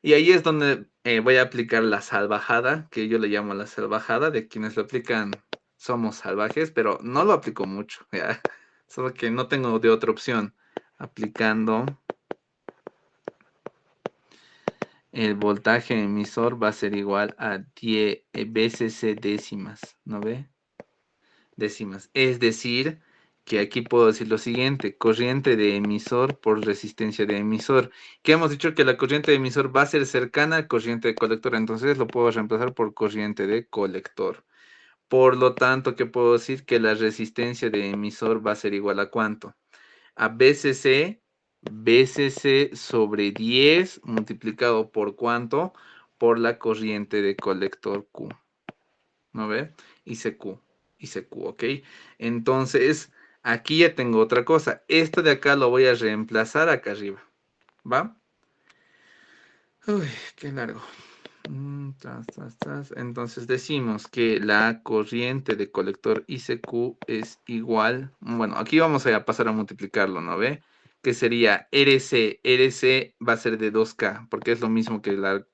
Y ahí es donde voy a aplicar la salvajada, que yo le llamo la salvajada, de quienes lo aplican somos salvajes, pero no lo aplico mucho, ¿ya? Solo que no tengo de otra opción. Aplicando el voltaje emisor va a ser igual a 10 BCC décimas, ¿no ve? Décimas. Es decir, que aquí puedo decir lo siguiente, corriente de emisor por resistencia de emisor. Que hemos dicho que la corriente de emisor va a ser cercana a corriente de colector, entonces lo puedo reemplazar por corriente de colector. Por lo tanto, ¿qué puedo decir? Que la resistencia de emisor va a ser igual a ¿cuánto? A BCC sobre 10 multiplicado por ¿cuánto? Por la corriente de colector Q. ¿No ve? ICQ, ¿ok? Entonces, aquí ya tengo otra cosa. Esto de acá lo voy a reemplazar acá arriba. ¿Va? Uy, qué largo. Entonces decimos que la corriente de colector ICQ es igual. Bueno, aquí vamos a pasar a multiplicarlo, ¿no ve? Que sería RC. RC va a ser de 2K, porque es lo mismo que la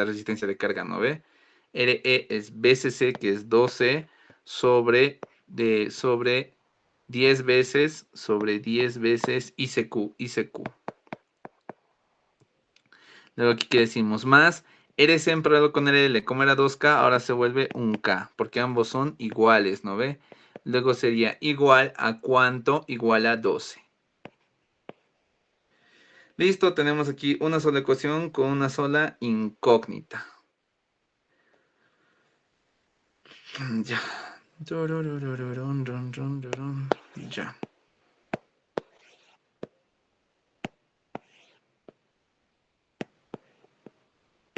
resistencia de carga, ¿no ve? RE es BCC, que es 12 sobre 10 veces, ICQ. Luego aquí que decimos más. RC en paralelo con RL, como era 2K, ahora se vuelve 1K, porque ambos son iguales, ¿no ve? Luego sería igual a ¿cuánto? Igual a 12. Listo, tenemos aquí una sola ecuación con una sola incógnita. Ya. Ya.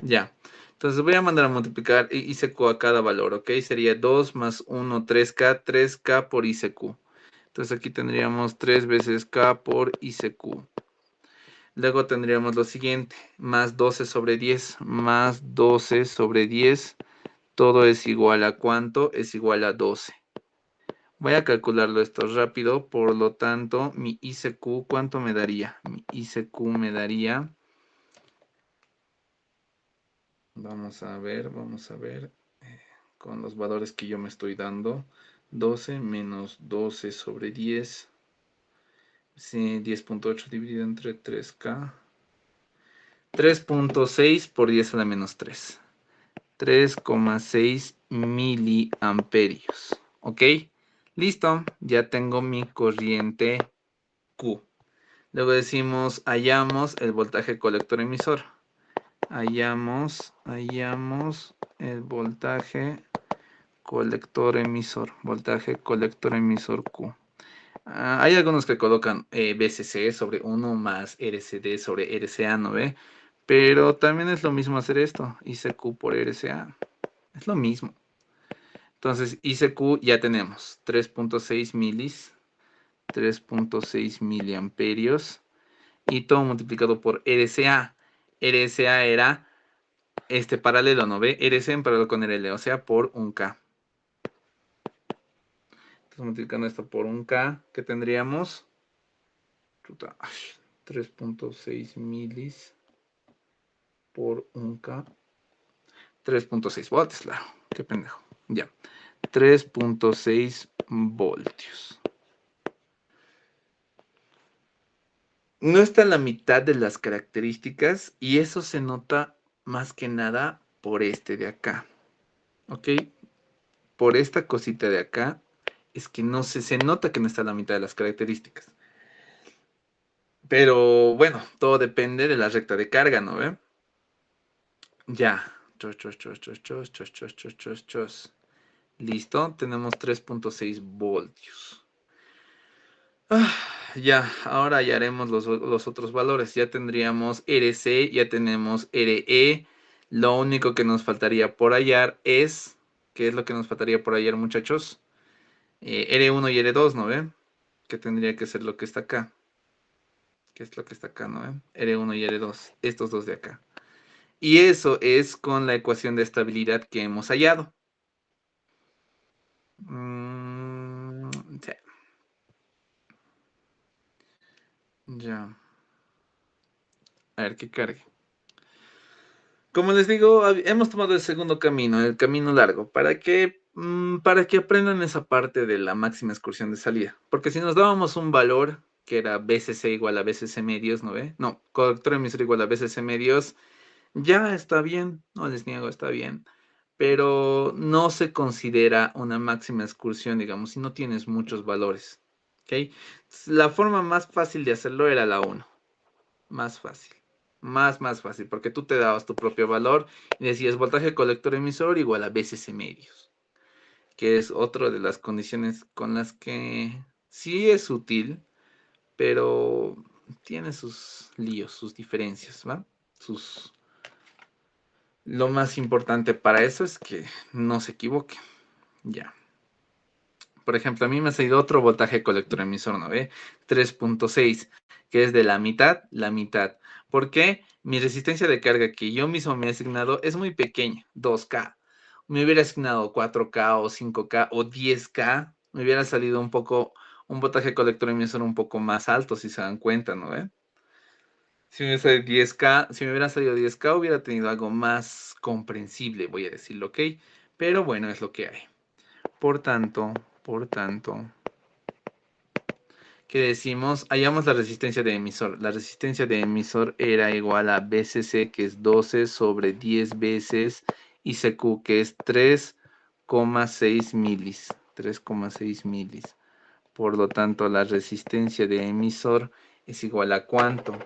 Ya. Entonces voy a mandar a multiplicar ICQ a cada valor, ¿ok? Sería 2 más 1, 3K, 3K por ICQ. Entonces aquí tendríamos 3 veces K por ICQ. Luego tendríamos lo siguiente, más 12 sobre 10, más 12 sobre 10, todo es igual a ¿cuánto? Es igual a 12. Voy a calcularlo esto rápido, por lo tanto, mi ICQ, ¿cuánto me daría? Mi ICQ me daría, vamos a ver, con los valores que yo me estoy dando. 12 menos 12 sobre 10. Sí, 10.8 dividido entre 3K. 3.6 por 10 a la menos 3. 3,6 miliamperios. ¿Ok? Listo. Ya tengo mi corriente Q. Luego decimos, hallamos el voltaje colector emisor. Hallamos el voltaje colector emisor. Voltaje colector emisor Q. Hay algunos que colocan BCC sobre 1 más RCD sobre RCA, ¿no ve? Pero también es lo mismo hacer esto, ICQ por RCA. Es lo mismo. Entonces, ICQ ya tenemos 3.6 milis, 3.6 miliamperios y todo multiplicado por RCA. RCA era este paralelo, ¿no ve? RC en paralelo con RL, o sea, por 1K. Entonces, multiplicando esto por 1K, ¿qué tendríamos? 3.6 milis por 1K. 3.6 voltios, claro. Qué pendejo. Ya. 3.6 voltios. No está en la mitad de las características y eso se nota más que nada por este de acá. ¿Ok? Por esta cosita de acá es que no se nota que no está en la mitad de las características. Pero bueno, todo depende de la recta de carga, ¿no ve? Ya. Listo, tenemos 3.6 voltios. Ya, ahora ya haremos los otros valores. Ya tendríamos RC, ya tenemos RE. Lo único que nos faltaría por hallar es... ¿Qué es lo que nos faltaría por hallar, muchachos? R1 y R2, ¿no ven? Que tendría que ser lo que está acá. ¿Qué es lo que está acá, no ven? R1 y R2. Estos dos de acá. Y eso es con la ecuación de estabilidad que hemos hallado. Sí. Ya. A ver, que cargue. Como les digo, hemos tomado el segundo camino, el camino largo. ¿Para qué? Para que aprendan esa parte de la máxima excursión de salida. Porque si nos dábamos un valor que era BCC igual a BCC medios, ¿no ve? No, colector emisor igual a BCC medios, ya está bien, no les niego, está bien. Pero no se considera una máxima excursión, digamos, si no tienes muchos valores. ¿Ok? La forma más fácil de hacerlo era la 1. Más fácil. Más fácil, porque tú te dabas tu propio valor y decías voltaje colector emisor igual a BCC medios, que es otra de las condiciones con las que sí es útil, pero tiene sus líos, sus diferencias, ¿va? Lo más importante para eso es que no se equivoque. Ya. Por ejemplo, a mí me ha salido otro voltaje colector emisor, ¿no ve? 3.6, que es de la mitad. ¿Por qué? Mi resistencia de carga que yo mismo me he asignado es muy pequeña, 2K. Me hubiera asignado 4K o 5K o 10K, me hubiera salido un voltaje colector emisor un poco más alto, si se dan cuenta, ¿no ve? Si me hubiera salido 10K, si me hubiera salido 10K, hubiera tenido algo más comprensible, voy a decirlo, ¿ok? Pero bueno, es lo que hay. Por tanto, ¿qué decimos? Hallamos la resistencia de emisor. La resistencia de emisor era igual a BCC, que es 12 sobre 10 veces ICQ, que es 3,6 milis. 3,6 milis. Por lo tanto, la resistencia de emisor es igual a ¿cuánto?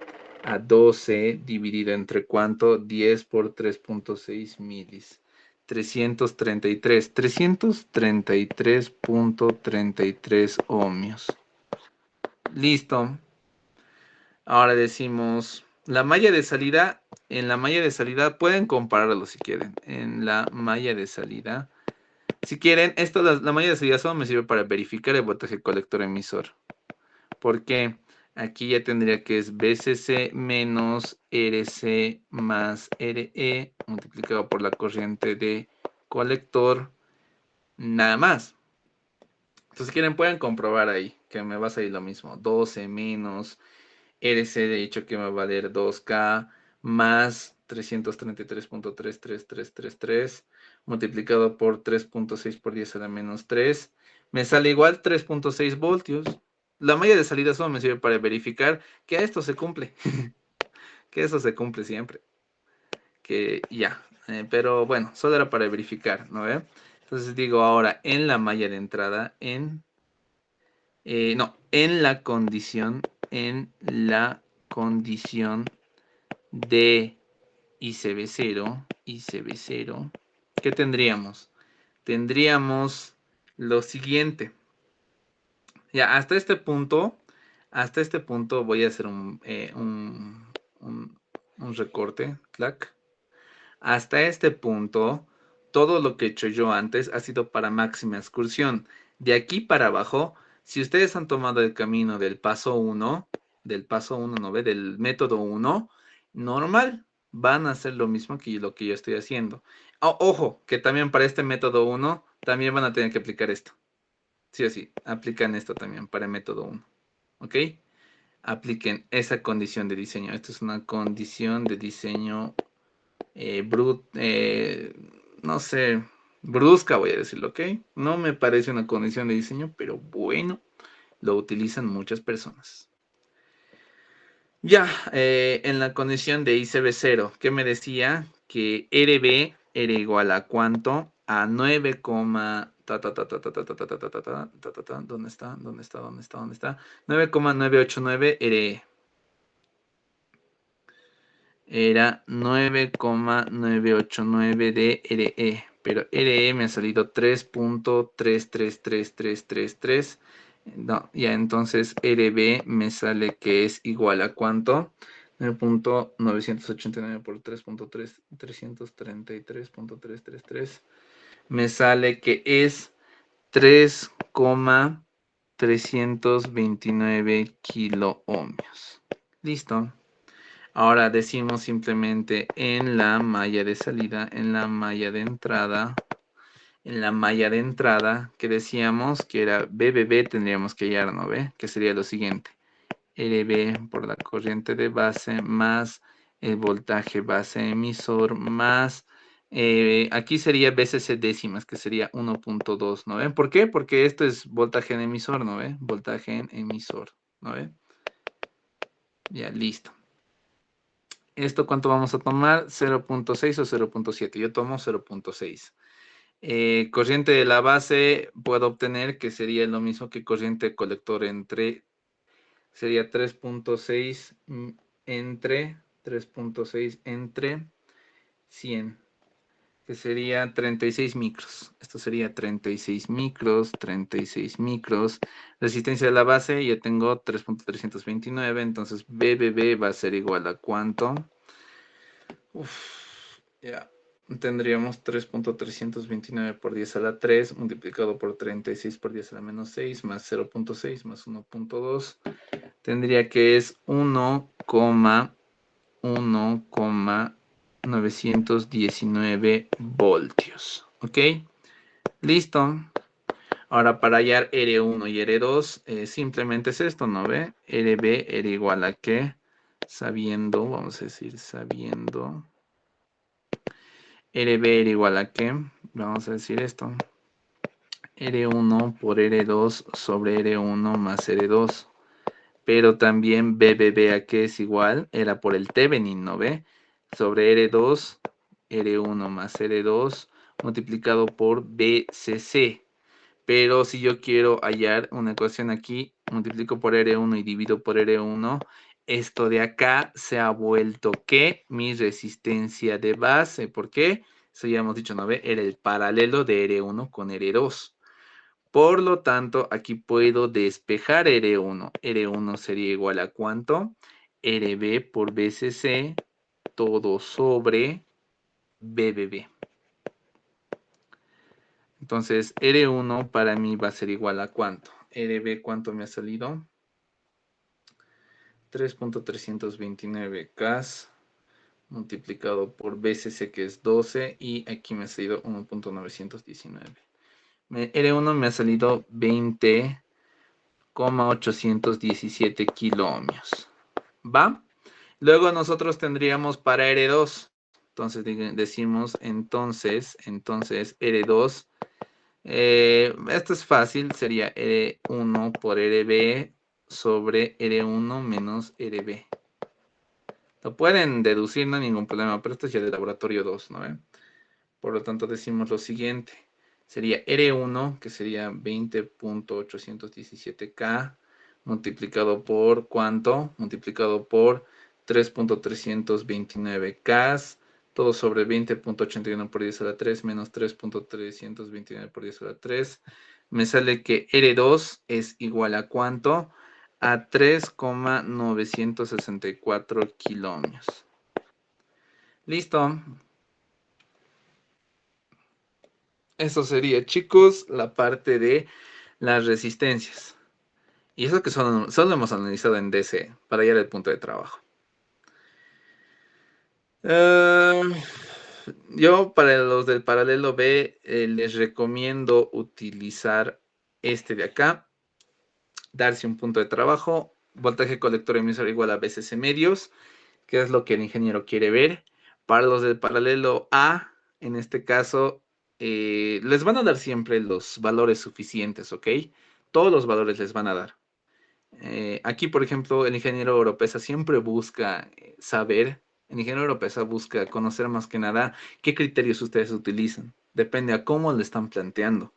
A 12 dividido entre ¿cuánto? 10 por 3.6 milis. 333.33 ohmios. Listo. Ahora decimos la malla de salida. En la malla de salida pueden compararlo si quieren. En la malla de salida. Si quieren, la malla de salida solo me sirve para verificar el voltaje colector emisor. Porque aquí ya tendría que es BCC menos RC más RE multiplicado por la corriente de colector. Nada más. Entonces, si quieren, pueden comprobar ahí que me va a salir lo mismo. 12 menos RC, de hecho, que me va a valer 2K más 333.33333 multiplicado por 3.6 por 10 a la menos 3 Me sale igual 3.6 voltios. La malla de salida solo me sirve para verificar que esto se cumple. Que eso se cumple siempre. Que ya. Pero bueno, solo era para verificar, ¿no ve? Entonces digo ahora en la malla de entrada, en la condición de ICB0, ¿qué tendríamos? Tendríamos lo siguiente. Ya, hasta este punto voy a hacer un recorte, clac. Hasta este punto, todo lo que he hecho yo antes ha sido para máxima excursión. De aquí para abajo, si ustedes han tomado el camino del paso 1, ¿no ve? Del método 1, normal, van a hacer lo mismo que lo que yo estoy haciendo. Ojo, que también para este método 1, también van a tener que aplicar esto. Sí o sí, aplican esto también para el método 1. ¿Ok? Apliquen esa condición de diseño. Esta es una condición de diseño no sé, brusca voy a decirlo, ¿ok? No me parece una condición de diseño, pero bueno, lo utilizan muchas personas. Ya, en la condición de ICB0, ¿qué me decía? Que RB era igual a ¿cuánto? A 9, ¿dónde está? 9,989 RE. Era 9,989 de RE, pero RE me ha salido 3.333333. No, ya entonces RB me sale que es igual a ¿cuánto? 9.989 por 3.3, 333.333. Me sale que es 3,329 kiloohmios. Listo. Ahora decimos simplemente en la malla de salida, en la malla de entrada, que decíamos que era BBB, tendríamos que hallar, ¿no ve? Que sería lo siguiente. RB por la corriente de base más el voltaje base emisor más, aquí sería BCC décimas, que sería 1.2, ¿no ven? ¿Por qué? Porque esto es voltaje en emisor, ¿no ve? Voltaje en emisor, ¿no ve? Ya, listo. ¿Esto cuánto vamos a tomar? 0.6 o 0.7. Yo tomo 0.6. Corriente de la base puedo obtener que sería lo mismo que corriente de colector sería 3.6 entre 100, que sería 36 micros. Esto sería 36 micros. Resistencia de la base, ya tengo 3.329, entonces BBB va a ser igual a ¿cuánto? Ya. Tendríamos 3.329 por 10 a la 3 multiplicado por 36 por 10 a la menos 6 más 0.6 más 1.2. Tendría que es 1,919 voltios. ¿Ok? Listo. Ahora para hallar R1 y R2 simplemente es esto, ¿no ve? RB era igual a ¿qué? Sabiendo, vamos a decir sabiendo. RB era igual a ¿qué? Vamos a decir esto. R1 por R2 sobre R1 más R2. Pero también BBB a qué es igual. Era por el Thevenin, ¿no ve? Sobre R2, R1 más R2 multiplicado por BCC. Pero si yo quiero hallar una ecuación aquí, multiplico por R1 y divido por R1, esto de acá se ha vuelto ¿qué? Mi resistencia de base. ¿Por qué? Eso ya hemos dicho, ¿no ve? Era el paralelo de R1 con R2. Por lo tanto, aquí puedo despejar R1. R1 sería igual a ¿cuánto? RB por BCC, todo sobre BBB. Entonces, R1 para mí va a ser igual a ¿cuánto? RB, ¿cuánto me ha salido? 3.329 CAS multiplicado por BCC, que es 12, y aquí me ha salido 1.919. R1 me ha salido 20,817 kiloohmios. ¿Va? Luego nosotros tendríamos para R2. Entonces decimos entonces R2 Esto es fácil, sería R1 por RB sobre R1 menos RB. Lo pueden deducir, no hay ningún problema, pero esto es ya de laboratorio 2, ¿no? Por lo tanto, decimos lo siguiente. Sería R1, que sería 20.817K, multiplicado por ¿cuánto? Multiplicado por 3.329K, todo sobre 20.81 por 10 a la 3 menos 3.329 por 10 a la 3. Me sale que R2 es igual a ¿cuánto? A 3,964 kilómetros. Listo. Eso sería, chicos, la parte de las resistencias. Y eso que solo hemos analizado en DC, para llegar al punto de trabajo. Yo para los del paralelo B les recomiendo utilizar este de acá, darse un punto de trabajo, voltaje colector emisor igual a BCC medios, que es lo que el ingeniero quiere ver. Para los del paralelo A, en este caso, les van a dar siempre los valores suficientes, ¿ok? Todos los valores les van a dar. Aquí, por ejemplo, el ingeniero Oropesa siempre busca saber, el ingeniero Oropesa busca conocer más que nada qué criterios ustedes utilizan. Depende a cómo le están planteando,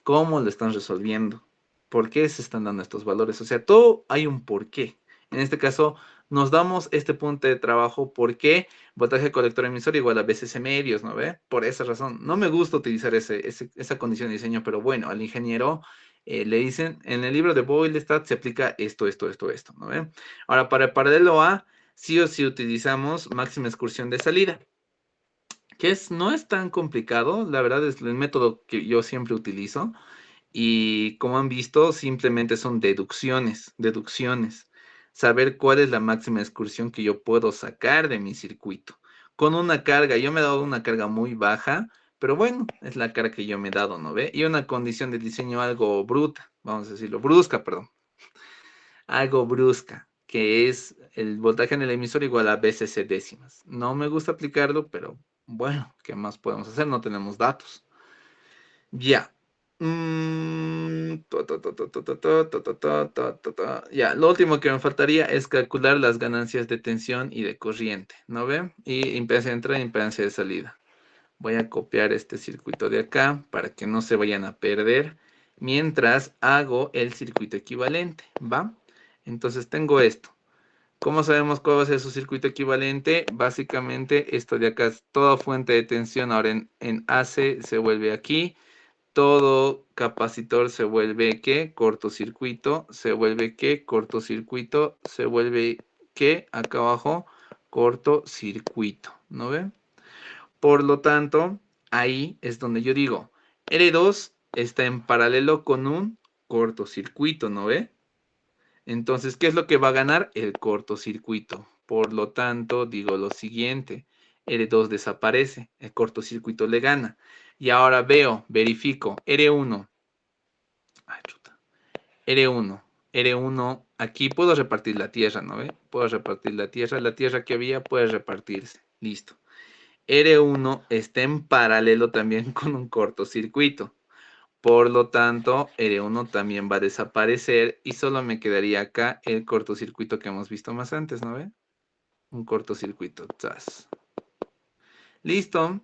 cómo lo están resolviendo, por qué se están dando estos valores. O sea, todo hay un porqué. En este caso, nos damos este punto de trabajo porque voltaje colector emisor igual a BCC medios, ¿no ve? Por esa razón. No me gusta utilizar esa condición de diseño, pero bueno, al ingeniero le dicen, en el libro de Boylestad se aplica esto, ¿no ve? Ahora, para el paralelo A, sí o sí utilizamos máxima excursión de salida, que no es tan complicado, la verdad es el método que yo siempre utilizo. Y como han visto, simplemente son deducciones. Saber cuál es la máxima excursión que yo puedo sacar de mi circuito. Con una carga, yo me he dado una carga muy baja, pero bueno, es la carga que yo me he dado, ¿no ve? Y una condición de diseño algo bruta, vamos a decirlo, brusca, perdón. Algo brusca, que es el voltaje en el emisor igual a BCC décimas. No me gusta aplicarlo, pero bueno, ¿qué más podemos hacer? No tenemos datos. Ya. Ya, lo último que me faltaría es calcular las ganancias de tensión y de corriente, ¿no ve? Y impedancia de entrada e impedancia de salida. Voy a copiar este circuito de acá para que no se vayan a perder mientras hago el circuito equivalente, ¿va? Entonces tengo esto. ¿Cómo sabemos cuál va a ser su circuito equivalente? Básicamente esto de acá es toda fuente de tensión. Ahora en AC se vuelve aquí. Todo capacitor se vuelve ¿qué? Cortocircuito, se vuelve ¿qué? Cortocircuito, se vuelve ¿qué? Acá abajo, cortocircuito, ¿no ven? Por lo tanto, ahí es donde yo digo, R2 está en paralelo con un cortocircuito, ¿no ve? Entonces, ¿qué es lo que va a ganar? El cortocircuito. Por lo tanto, digo lo siguiente, R2 desaparece, el cortocircuito le gana. Y ahora verifico, R1, ay, chuta, R1, R1, aquí puedo repartir la tierra, ¿no ve? Puedo repartir la tierra que había puede repartirse, listo. R1 está en paralelo también con un cortocircuito. Por lo tanto, R1 también va a desaparecer y solo me quedaría acá el cortocircuito que hemos visto más antes, ¿no ve? Un cortocircuito. ¡Zas! Listo.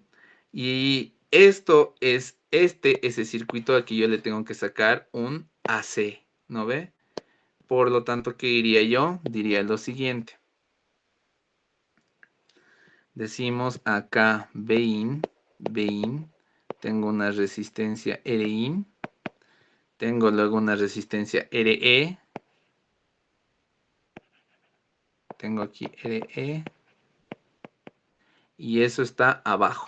Y este es el circuito al que yo le tengo que sacar un AC, ¿no ve? Por lo tanto, ¿qué diría yo? Diría lo siguiente. Decimos acá Bin, tengo una resistencia Rin, tengo luego una resistencia RE, tengo aquí RE, y eso está abajo.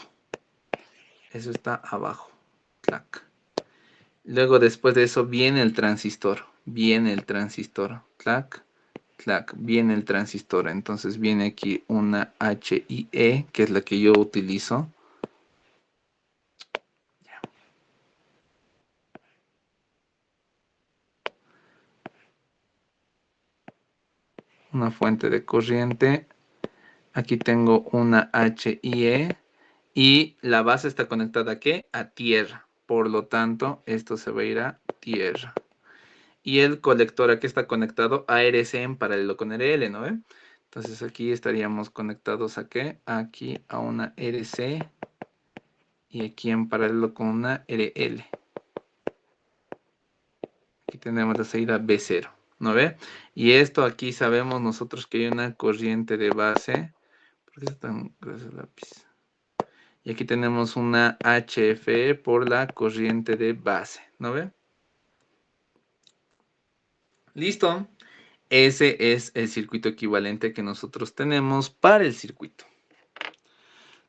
Eso está abajo. Clac. Luego después de eso viene el transistor. Clac, clac. Viene el transistor. Entonces viene aquí una HIE, que es la que yo utilizo. Una fuente de corriente. Aquí tengo una HIE. Y la base está conectada ¿a qué? A tierra. Por lo tanto, esto se va a ir a tierra. Y el colector aquí está conectado a RC en paralelo con RL, ¿no ve? Entonces aquí estaríamos conectados a ¿qué? Aquí a una RC y aquí en paralelo con una RL. Aquí tenemos la salida B0, ¿no ve? Y esto aquí sabemos nosotros que hay una corriente de base. ¿Por qué está tan grueso el lápiz? Y aquí tenemos una HFE por la corriente de base, ¿no ve? Listo. Ese es el circuito equivalente que nosotros tenemos para el circuito.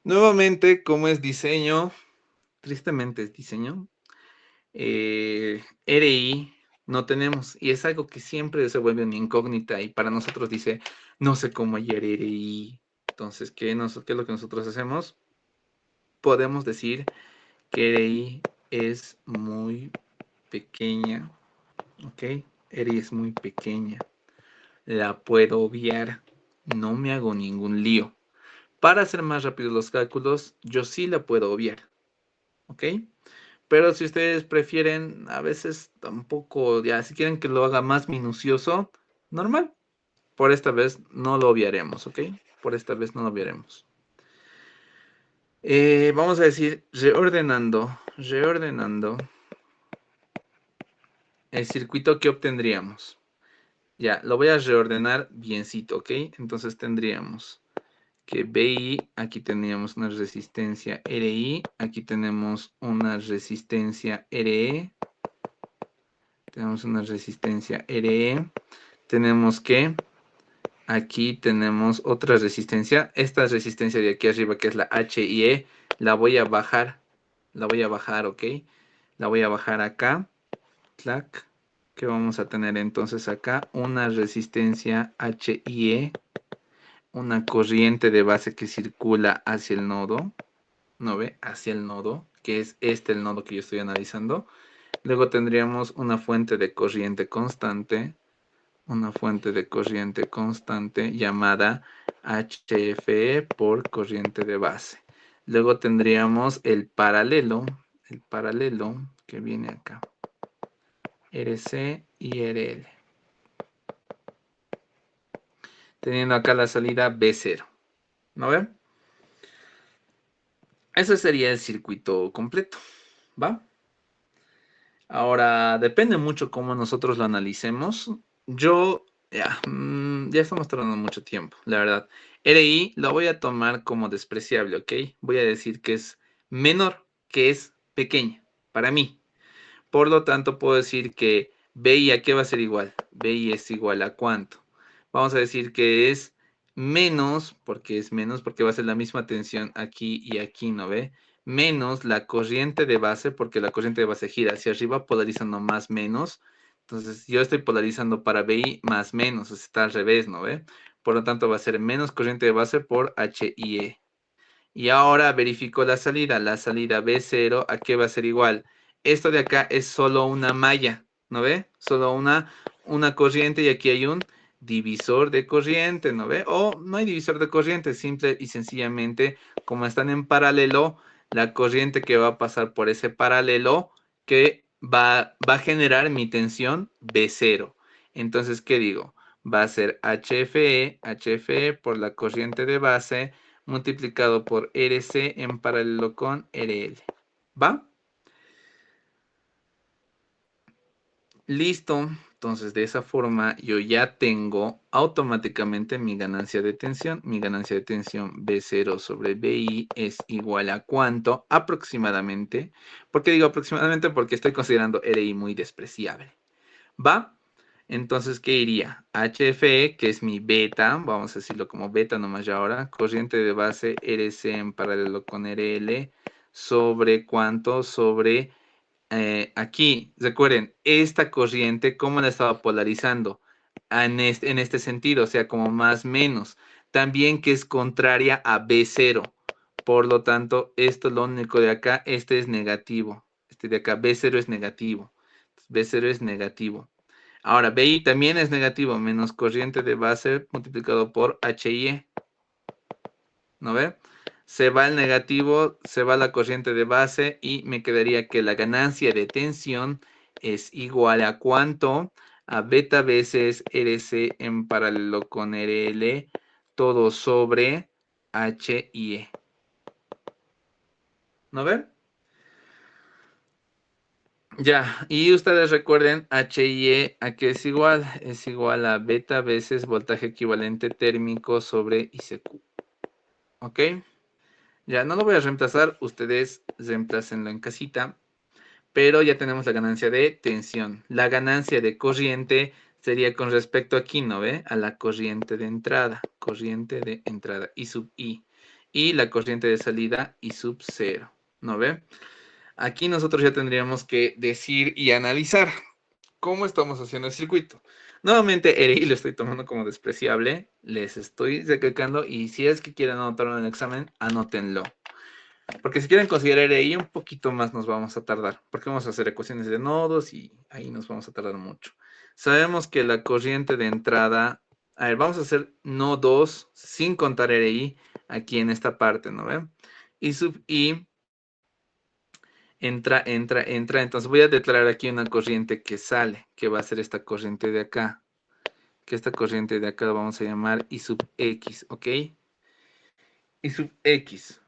Nuevamente, como es diseño, tristemente es diseño, RI no tenemos. Y es algo que siempre se vuelve una incógnita y para nosotros dice, no sé cómo hallar RI. Entonces, ¿qué es lo que nosotros hacemos? Podemos decir que RI es muy pequeña, ¿ok? RI es muy pequeña. La puedo obviar, no me hago ningún lío. Para hacer más rápido los cálculos, yo sí la puedo obviar, ¿ok? Pero si ustedes prefieren, a veces tampoco, ya si quieren que lo haga más minucioso, normal. Por esta vez no lo obviaremos, ¿ok? Por esta vez no lo obviaremos. Vamos a decir, reordenando el circuito que obtendríamos. Ya, lo voy a reordenar biencito, ¿ok? Entonces tendríamos que BI, aquí teníamos una resistencia RI, aquí tenemos una resistencia RE, tenemos una resistencia RE, tenemos que aquí tenemos otra resistencia, esta resistencia de aquí arriba que es la HIE, la voy a bajar, ¿ok? La voy a bajar acá, clac, que vamos a tener entonces acá una resistencia HIE, una corriente de base que circula hacia el nodo, ¿no ve? Hacia el nodo, que es este el nodo que yo estoy analizando. Luego tendríamos una fuente de corriente constante, llamada HFE por corriente de base. Luego tendríamos el paralelo que viene acá, RC y RL. Teniendo acá la salida B0, ¿no ven? Ese sería el circuito completo, ¿va? Ahora, depende mucho cómo nosotros lo analicemos. Yo, ya estamos tardando mucho tiempo, la verdad. RI lo voy a tomar como despreciable, ¿ok? Voy a decir que es menor, que es pequeña, para mí. Por lo tanto, puedo decir que BI a qué va a ser igual. BI es igual a cuánto. Vamos a decir que es menos, porque va a ser la misma tensión aquí y aquí, ¿no ve? Menos la corriente de base, porque la corriente de base gira hacia arriba, polarizando más menos. Entonces, yo estoy polarizando para BI más menos, o sea, está al revés, ¿no ve? Por lo tanto, va a ser menos corriente de base por HIE. Y ahora verifico la salida B0, ¿a qué va a ser igual? Esto de acá es solo una malla, ¿no ve? Solo una corriente y aquí hay un divisor de corriente, ¿no ve? O no hay divisor de corriente, simple y sencillamente, como están en paralelo, la corriente que va a pasar por ese paralelo que va a generar mi tensión B0. Entonces, ¿qué digo? Va a ser HFE por la corriente de base multiplicado por RC en paralelo con RL. ¿Va? Listo. Entonces, de esa forma, yo ya tengo automáticamente mi ganancia de tensión. Mi ganancia de tensión B0 sobre BI es igual a ¿cuánto? Aproximadamente. ¿Por qué digo aproximadamente? Porque estoy considerando RI muy despreciable. ¿Va? Entonces, ¿qué iría? HFE, que es mi beta, vamos a decirlo como beta nomás ya ahora, corriente de base RC en paralelo con RL, sobre ¿cuánto? Sobre aquí, recuerden, esta corriente, ¿cómo la estaba polarizando? En este sentido, o sea, como más menos. También que es contraria a B0. Por lo tanto, esto lo único de acá, este es negativo. Este de acá, B0 es negativo. B0 es negativo. Ahora, BI también es negativo, menos corriente de base multiplicado por HIE. ¿No ve? se va el negativo, se va la corriente de base y me quedaría que la ganancia de tensión es igual a ¿cuánto? A beta veces RC en paralelo con RL, todo sobre H y E. ¿No ven? Ya, y ustedes recuerden H y E, ¿a qué es igual? Es igual a beta veces voltaje equivalente térmico sobre ICQ. ¿Ok? Ya, no lo voy a reemplazar, ustedes reemplácenlo en casita, pero ya tenemos la ganancia de tensión. La ganancia de corriente sería con respecto aquí, ¿no ve? A la corriente de entrada, I sub I. Y la corriente de salida, I sub 0, ¿no ve? Aquí nosotros ya tendríamos que decir y analizar cómo estamos haciendo el circuito. Nuevamente, RI lo estoy tomando como despreciable, les estoy recalcando y si es que quieren anotarlo en el examen, anótenlo. Porque si quieren considerar RI, un poquito más nos vamos a tardar, porque vamos a hacer ecuaciones de nodos y ahí nos vamos a tardar mucho. Sabemos que la corriente de entrada, a ver, vamos a hacer nodos sin contar RI aquí en esta parte, ¿no ven? I sub I entra, entonces voy a declarar aquí una corriente que sale, que va a ser esta corriente de acá, que esta corriente de acá la vamos a llamar I sub X, ¿ok? I sub X.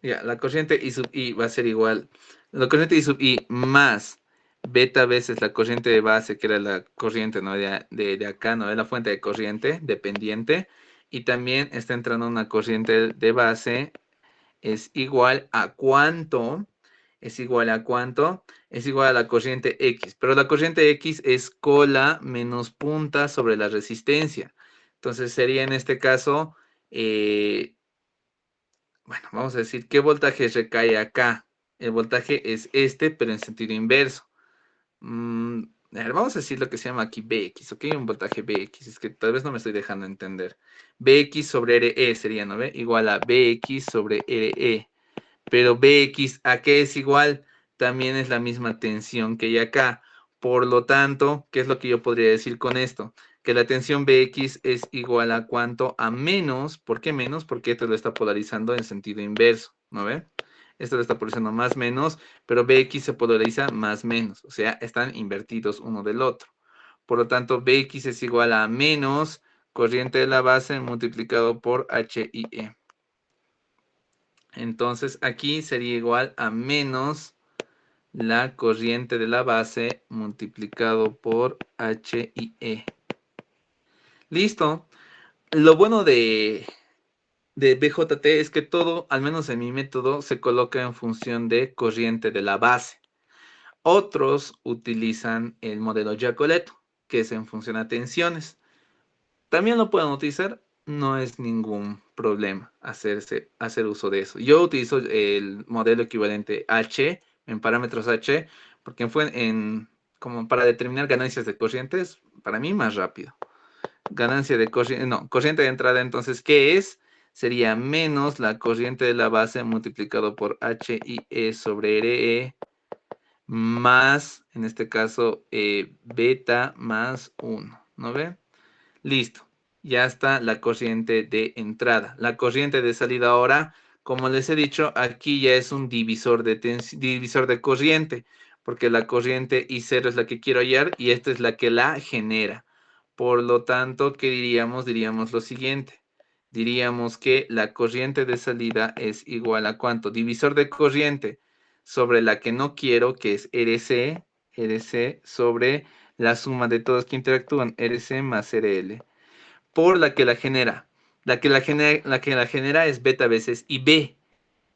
Ya, la corriente I sub I va a ser igual. La corriente I sub I más beta veces la corriente de base, que era la corriente, ¿no? de acá, ¿no? De la fuente de corriente dependiente. Y también está entrando una corriente de base. Es igual a ¿cuánto? Es igual a ¿cuánto? Es igual a la corriente X. Pero la corriente X es cola menos punta sobre la resistencia. Entonces sería en este caso... bueno, vamos a decir, ¿qué voltaje recae acá? El voltaje es este, pero en sentido inverso. A ver, vamos a decir lo que se llama aquí Bx, ¿ok? Un voltaje Bx, es que tal vez no me estoy dejando entender. Bx sobre Re sería, ¿no ve? Igual a Bx sobre Re. Pero Bx, ¿a qué es igual? También es la misma tensión que hay acá. Por lo tanto, ¿qué es lo que yo podría decir con esto? Que la tensión Bx es igual a ¿cuánto? A menos. ¿Por qué menos? Porque esto lo está polarizando en sentido inverso, ¿no ve? Esto lo está polarizando más menos, pero Bx se polariza más menos. O sea, están invertidos uno del otro. Por lo tanto, Bx es igual a menos corriente de la base multiplicado por H y E. Entonces aquí sería igual a menos la corriente de la base multiplicado por H y E. Listo. Lo bueno de BJT es que todo, al menos en mi método, se coloca en función de corriente de la base. Otros utilizan el modelo Giacoletto, que es en función a tensiones. También lo pueden utilizar, no es ningún problema hacer uso de eso. Yo utilizo el modelo equivalente H, en parámetros H, porque fue como para determinar ganancias de corrientes, para mí más rápido. Ganancia de corriente, no, corriente de entrada, entonces, ¿qué es? Sería menos la corriente de la base multiplicado por H y E sobre RE, más, en este caso, beta más 1, ¿no ve? Listo, ya está la corriente de entrada. La corriente de salida ahora, como les he dicho, aquí ya es un divisor de corriente, porque la corriente I0 es la que quiero hallar y esta es la que la genera. Por lo tanto, ¿qué diríamos? Diríamos lo siguiente. Diríamos que la corriente de salida es igual a ¿cuánto? Divisor de corriente sobre la que no quiero, que es RC sobre la suma de todos que interactúan, RC más RL, por la que la genera. La que la genera es beta veces IB,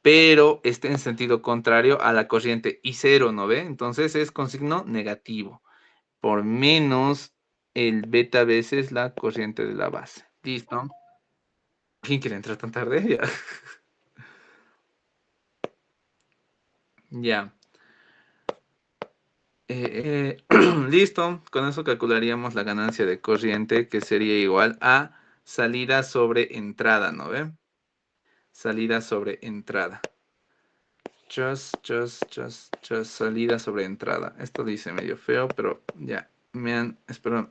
pero está en sentido contrario a la corriente I0, ¿no ve? Entonces es con signo negativo, por menos el beta veces la corriente de la base. ¿Listo? ¿Quién quiere entrar tan tarde? Ya. Ya. Listo, con eso calcularíamos la ganancia de corriente, que sería igual a salida sobre entrada, ¿no ve? Salida sobre entrada. Just, salida sobre entrada. Esto dice medio feo, pero ya, espero,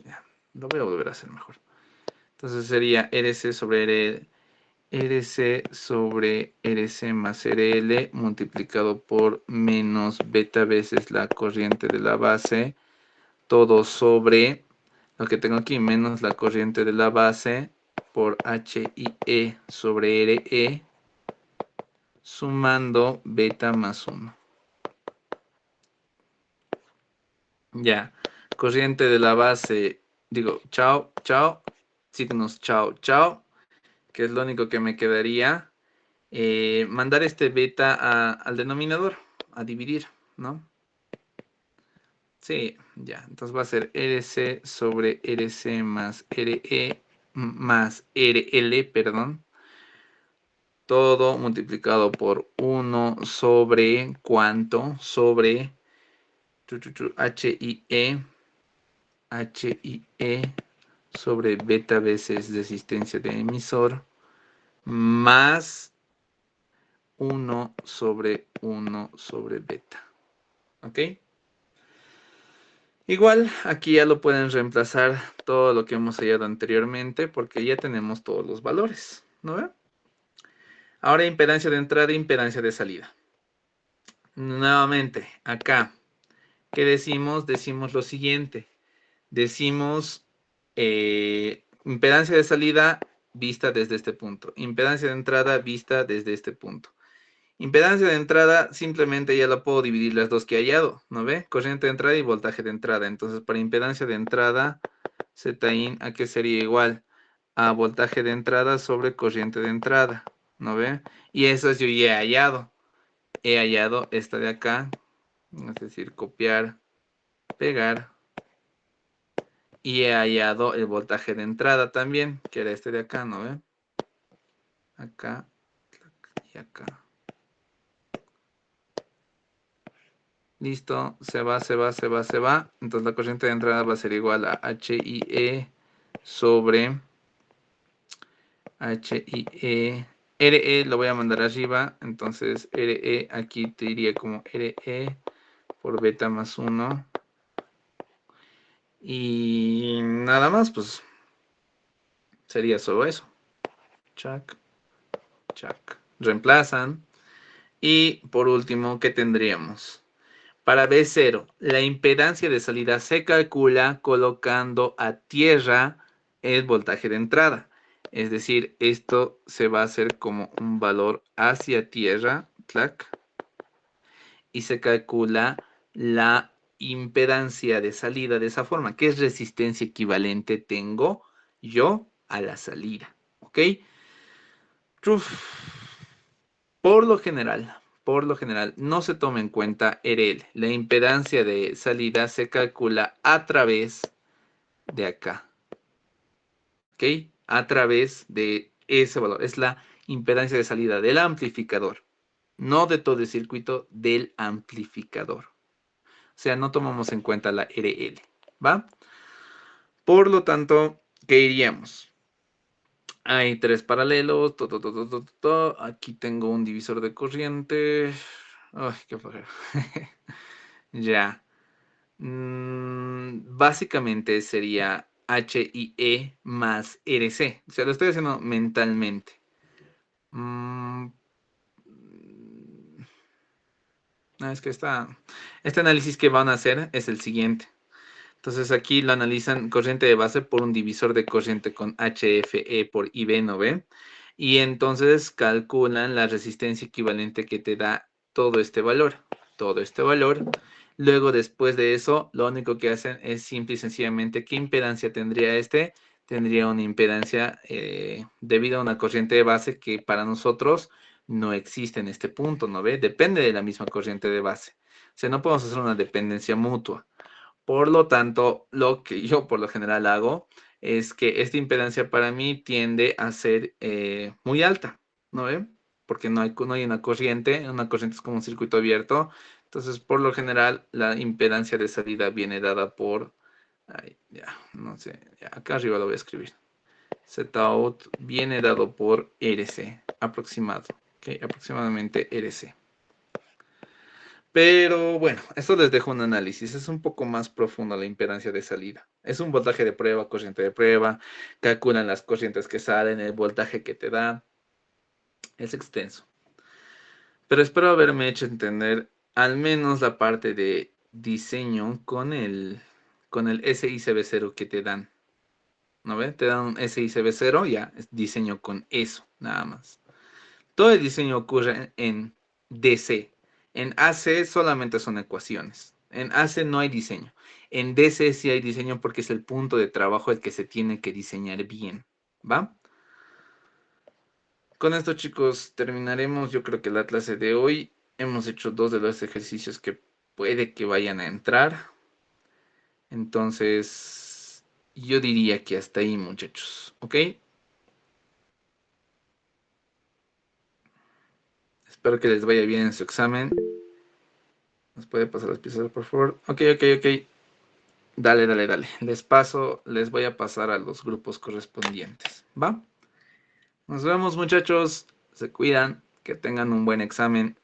ya, lo voy a volver a hacer mejor. Entonces sería RC sobre RC sobre RC más RL multiplicado por menos beta veces la corriente de la base, todo sobre lo que tengo aquí, menos la corriente de la base por HIE sobre RE, sumando beta más 1. Ya, corriente de la base, digo, chao, chao, signos chao, chao, que es lo único que me quedaría. Mandar este beta al denominador, a dividir, ¿no? Sí, ya, entonces va a ser RC sobre RC más RE más RL, perdón. Todo multiplicado por 1 sobre, ¿cuánto? Sobre HIE sobre beta veces resistencia de emisor más 1 sobre 1 sobre beta. ¿Ok? Igual, aquí ya lo pueden reemplazar todo lo que hemos hallado anteriormente porque ya tenemos todos los valores, ¿no ve? Ahora impedancia de entrada e impedancia de salida. Nuevamente, acá, ¿qué decimos? Decimos lo siguiente. Decimos impedancia de salida vista desde este punto. Impedancia de entrada vista desde este punto. Impedancia de entrada, simplemente ya la puedo dividir las dos que he hallado, ¿no ve? Corriente de entrada y voltaje de entrada. Entonces, para impedancia de entrada, Zin, ¿a qué sería igual? A voltaje de entrada sobre corriente de entrada, ¿no ve? Y esas yo ya he hallado. He hallado esta de acá, es decir, copiar, pegar. Y he hallado el voltaje de entrada también, que era este de acá, ¿no ve? Acá y acá. Listo, se va, se va, se va, se va. Entonces la corriente de entrada va a ser igual a HIE sobre HIE. RE lo voy a mandar arriba. Entonces RE aquí te diría como RE por beta más 1. Y nada más, pues sería solo eso. Chac, chac. Reemplazan. Y por último, ¿qué tendríamos? Para B0, la impedancia de salida se calcula colocando a tierra el voltaje de entrada. Es decir, esto se va a hacer como un valor hacia tierra, clac, y se calcula la impedancia de salida de esa forma. ¿Qué resistencia equivalente tengo yo a la salida? ¿Ok? Por lo general, no se toma en cuenta RL. La impedancia de salida se calcula a través de acá. ¿Ok? A través de ese valor. Es la impedancia de salida del amplificador. No de todo el circuito, del amplificador. O sea, no tomamos en cuenta la RL. ¿Va? Por lo tanto, ¿qué iríamos? Hay tres paralelos. Aquí tengo un divisor de corriente. Ay, qué flojera. Ya. Básicamente sería HIE más RC. O sea, lo estoy haciendo mentalmente. No, es que este análisis que van a hacer es el siguiente. Entonces aquí lo analizan corriente de base por un divisor de corriente con HFE por IB, ¿no ve? Y entonces calculan la resistencia equivalente que te da todo este valor. Todo este valor. Luego, después de eso, lo único que hacen es simple y sencillamente, ¿qué impedancia tendría este? Tendría una impedancia debido a una corriente de base que para nosotros no existe en este punto, ¿no ve? Depende de la misma corriente de base. O sea, no podemos hacer una dependencia mutua. Por lo tanto, lo que yo por lo general hago es que esta impedancia para mí tiende a ser muy alta, ¿no ve? Porque no hay una corriente es como un circuito abierto. Entonces, por lo general, la impedancia de salida viene dada por, ay, ya, no sé, ya, acá arriba lo voy a escribir. Zout viene dado por RC, aproximado, ¿ok? Aproximadamente RC. Pero bueno, esto les dejo un análisis. Es un poco más profundo la impedancia de salida. Es un voltaje de prueba, corriente de prueba. Calculan las corrientes que salen, el voltaje que te da. Es extenso. Pero espero haberme hecho entender al menos la parte de diseño con el SICB0 que te dan. ¿No ves? Te dan un SICB0, ya, es diseño con eso, nada más. Todo el diseño ocurre en DC. En AC solamente son ecuaciones. En AC no hay diseño. En DC sí hay diseño porque es el punto de trabajo el que se tiene que diseñar bien. ¿Va? Con esto, chicos, terminaremos. Yo creo que la clase de hoy hemos hecho 2 de los ejercicios que puede que vayan a entrar. Entonces, yo diría que hasta ahí, muchachos. ¿Ok? Espero que les vaya bien en su examen. ¿Nos puede pasar las piezas, por favor? Ok, ok, ok. Dale, dale, dale. Les paso, les voy a pasar a los grupos correspondientes. ¿Va? Nos vemos, muchachos. Se cuidan. Que tengan un buen examen.